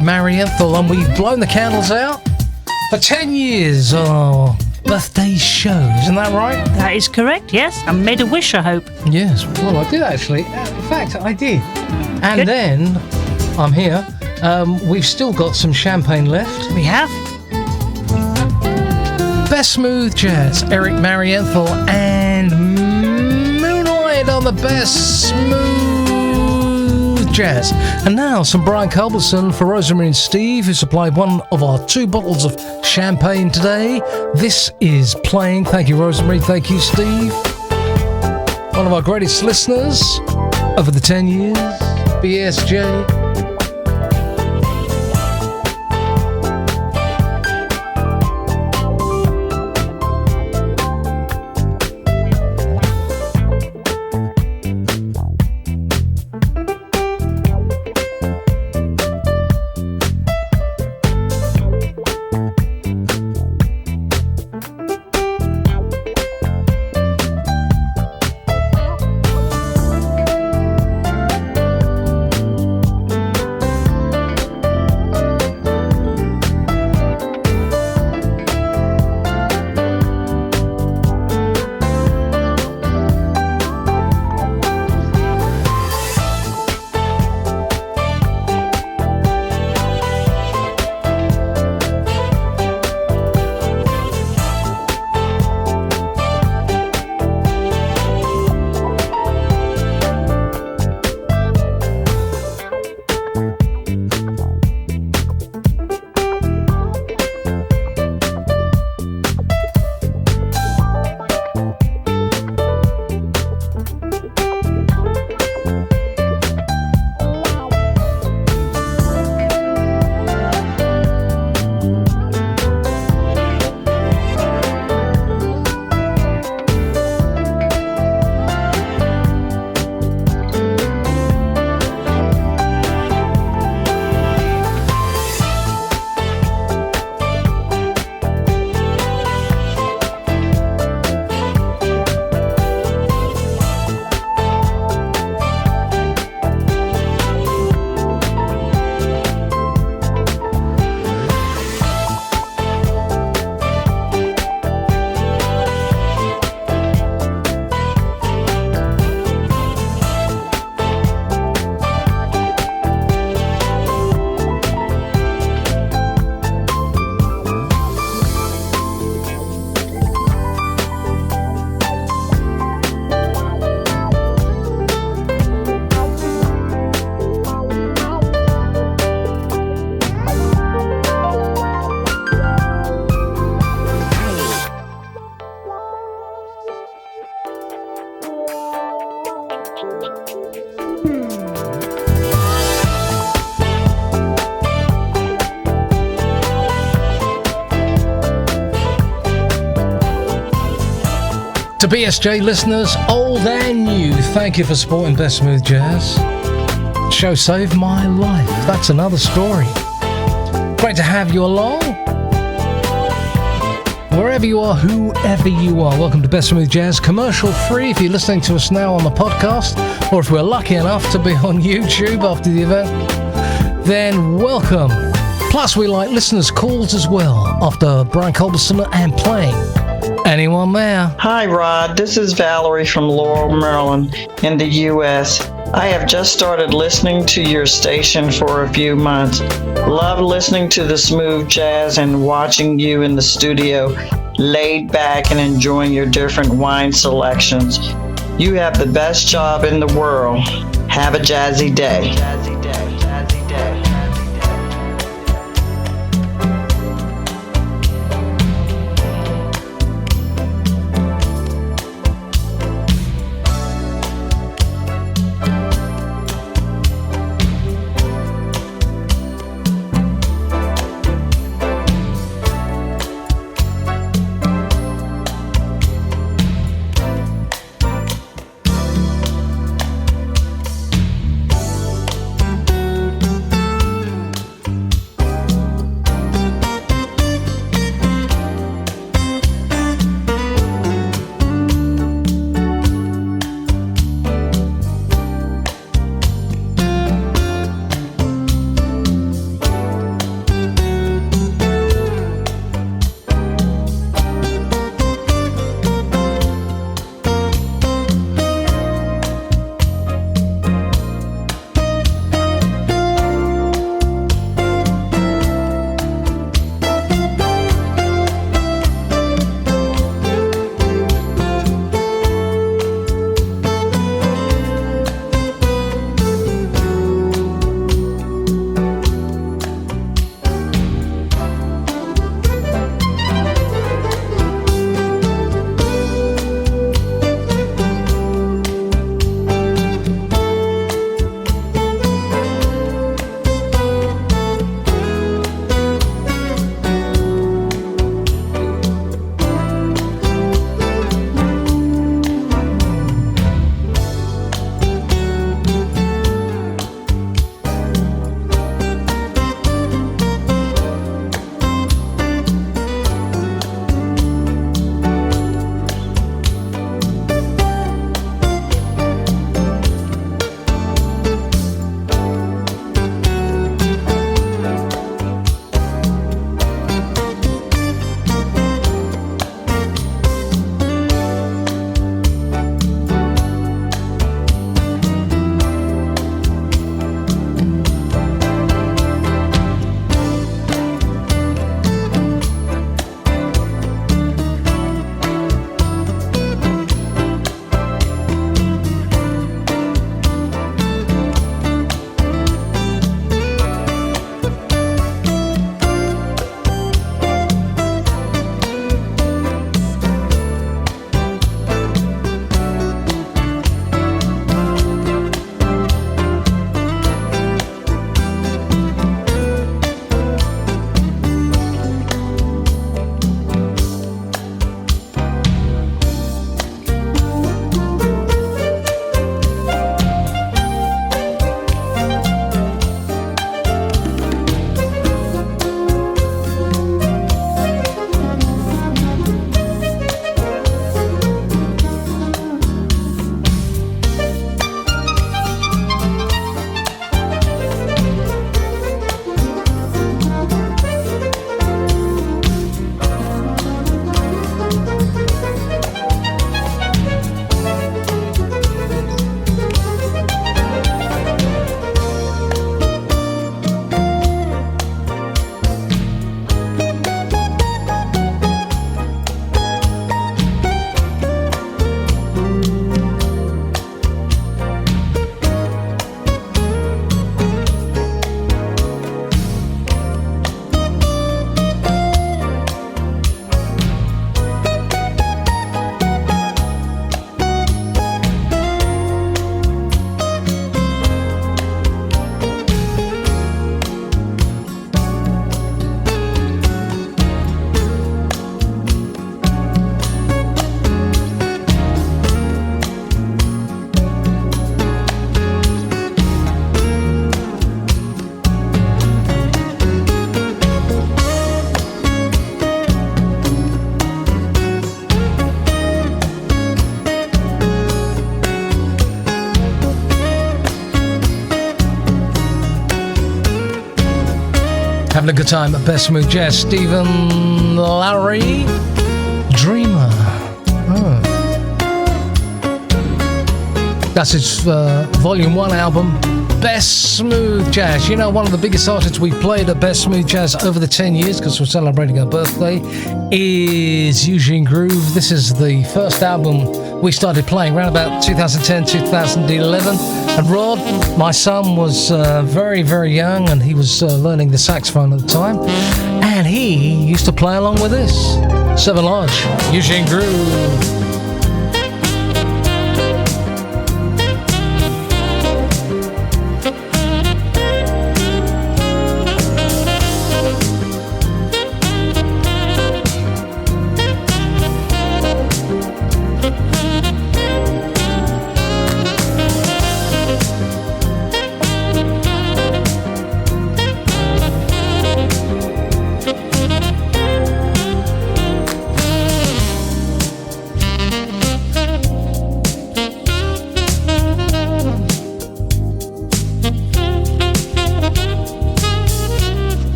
Marienthal, and we've blown the candles out for 10 years of birthday show. Isn't that right? That is correct, yes. I made a wish, I hope. Yes, well, I did actually. In fact, I did. And Good. Then, I'm here. We've still got some champagne left. We have. Best Smooth Jazz, Eric Marienthal and Moonlight on the Best Smooth Jazz. And now some Brian Culbertson for Rosemary and Steve, who supplied one of our 2 bottles of champagne today. This is playing. Thank you, Rosemary. Thank you, Steve. One of our greatest listeners over the 10 years, BSJ. To BSJ listeners, old and new, thank you for supporting Best Smooth Jazz. Show saved my life. That's another story. Great to have you along. Wherever you are, whoever you are, welcome to Best Smooth Jazz, commercial free if you're listening to us now on the podcast, or if we're lucky enough to be on YouTube after the event, then welcome. Plus, we like listeners' calls as well after Brian Culberson and playing. Anyone there? Hi, Rod. This is Valerie from Laurel, Maryland, in the U.S. I have just started listening to your station for a few months. Love listening to the smooth jazz and watching you in the studio, laid back and enjoying your different wine selections. You have the best job in the world. Have a jazzy day. Having a good time at Best Smooth Jazz. Stephen Lowry, Dreamer. Oh. That's his Volume 1 album, Best Smooth Jazz. You know, one of the biggest artists we played at Best Smooth Jazz over the 10 years, because we're celebrating her birthday, is Eugene Groove. This is the first album we started playing around about 2010, 2011. And Rod, my son, was very, very young, and he was learning the saxophone at the time. And he used to play along with us. 7 Large, Eugene Groove.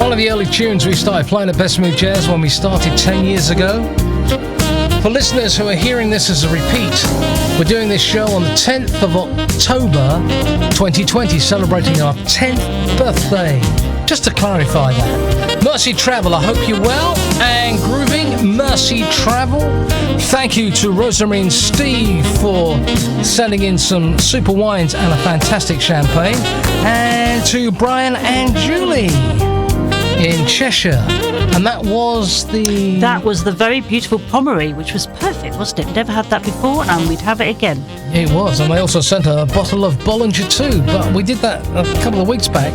One of the early tunes we started playing at Best Smooth Jazz when we started 10 years ago. For listeners who are hearing this as a repeat, we're doing this show on the 10th of October 2020, celebrating our 10th birthday. Just to clarify that. Mercy Travel, I hope you're well and grooving. Mercy Travel. Thank you to Rosemary and Steve for sending in some super wines and a fantastic champagne. And to Brian and Julie in Cheshire. And that was the very beautiful Pommery, which was perfect, wasn't it? We'd never had that before, and we'd have it again. It was, and they also sent a bottle of Bollinger too, but we did that a couple of weeks back.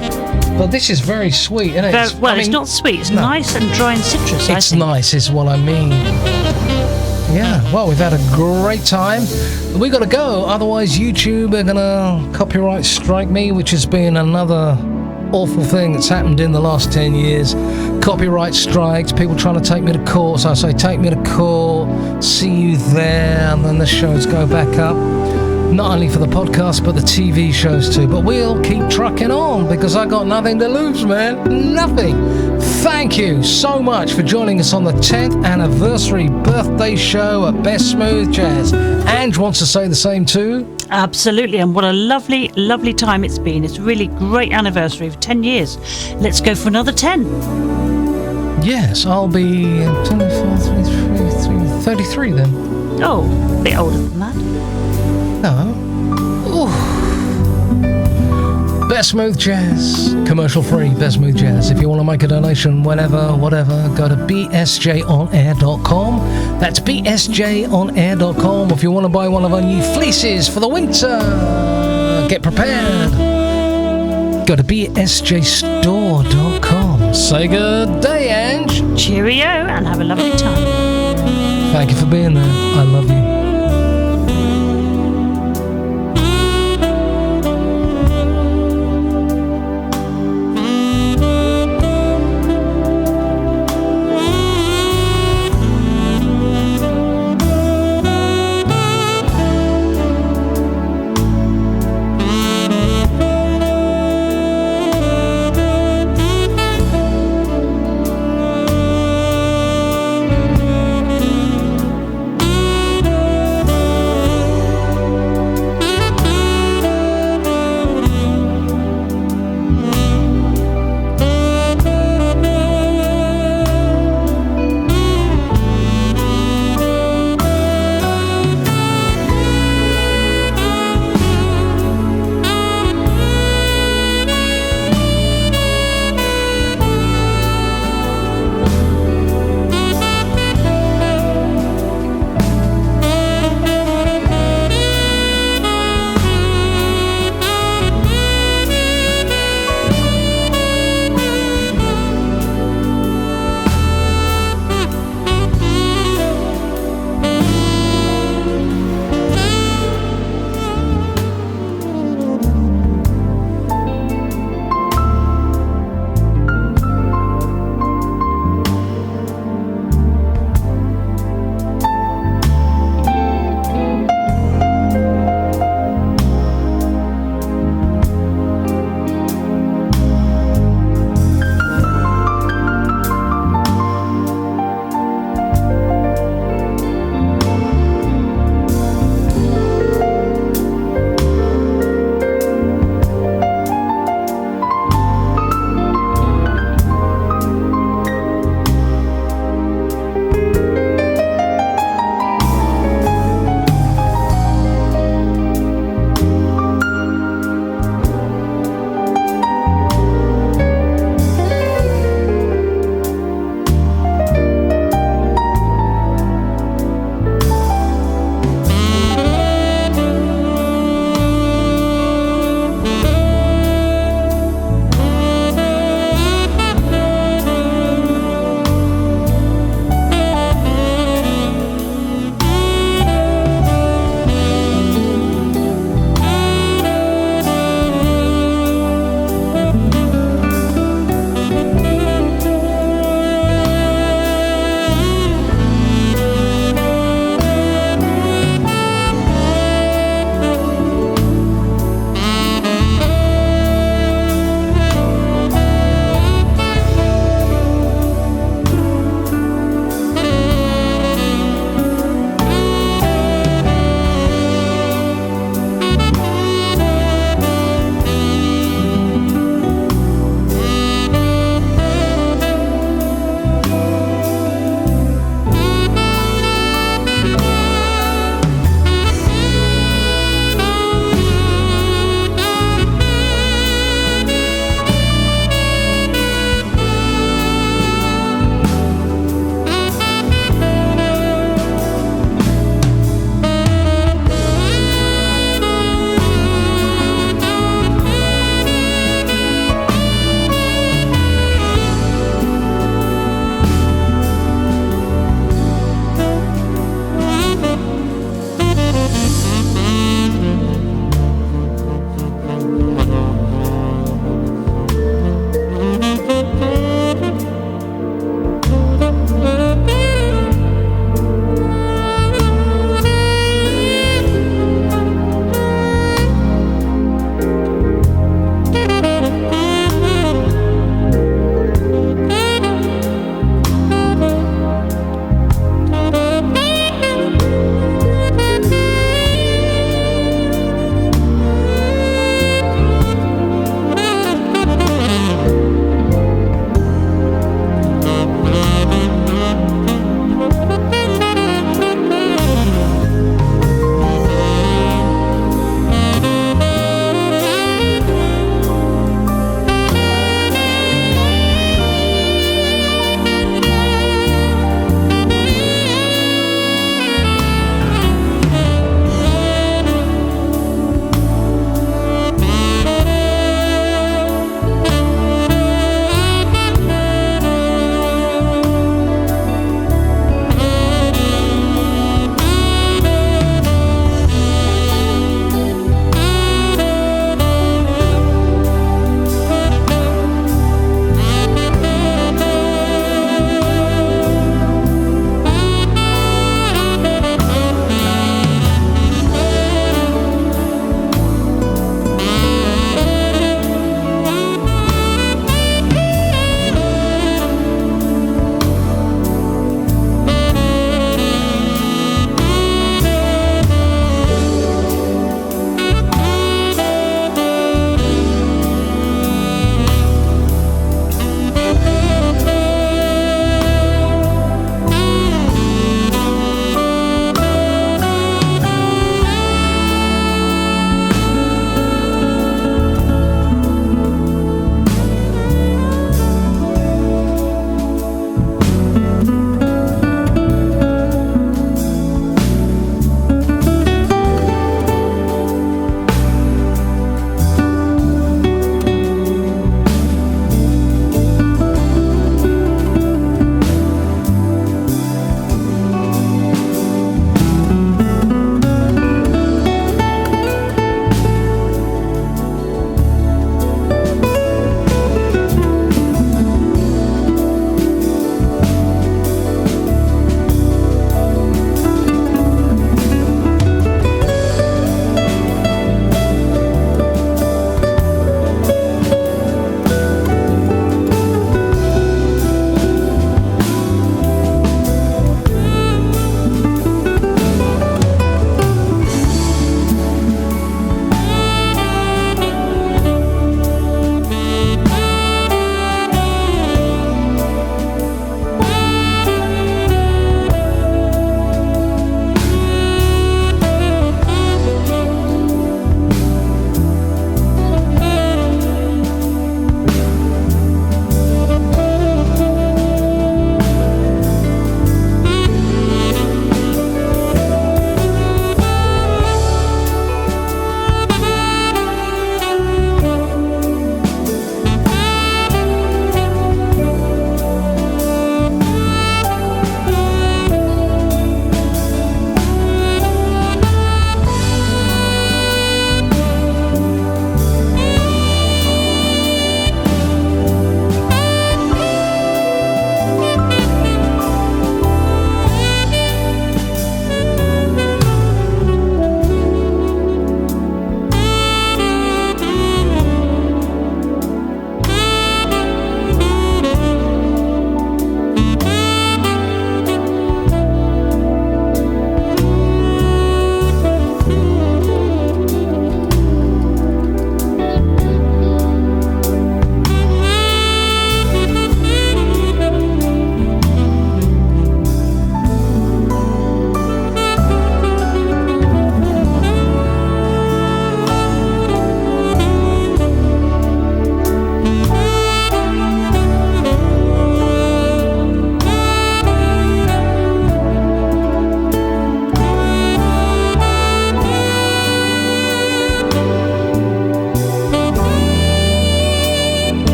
But this is very sweet, isn't it? It's not sweet, it's nice and dry and citrus, It's nice, is what I mean. Yeah, well, we've had a great time. We got to go, otherwise YouTube are going to copyright strike me, which has been another awful thing that's happened in the last 10 years. Copyright strikes, people trying to take me to court. So I say, take me to court, see you there, and then the shows go back up. Not only for the podcast, but the TV shows too. But we'll keep trucking on because I got nothing to lose, man. Nothing. Thank you so much for joining us on the 10th anniversary birthday show at Best Smooth Jazz. Ange wants to say the same too. Absolutely, and what a lovely, lovely time it's been. It's a really great anniversary of 10 years. Let's go for another 10. Yes, I'll be 24, 33 then. Oh, a bit older than that. No. Ooh. Best Smooth Jazz, commercial free, Best Smooth Jazz. If you want to make a donation, whenever, whatever, go to bsjonair.com. That's bsjonair.com. If you want to buy one of our new fleeces for the winter, get prepared. Go to bsjstore.com. Say good day, Ange. Cheerio, and have a lovely time. Thank you for being there. I love you.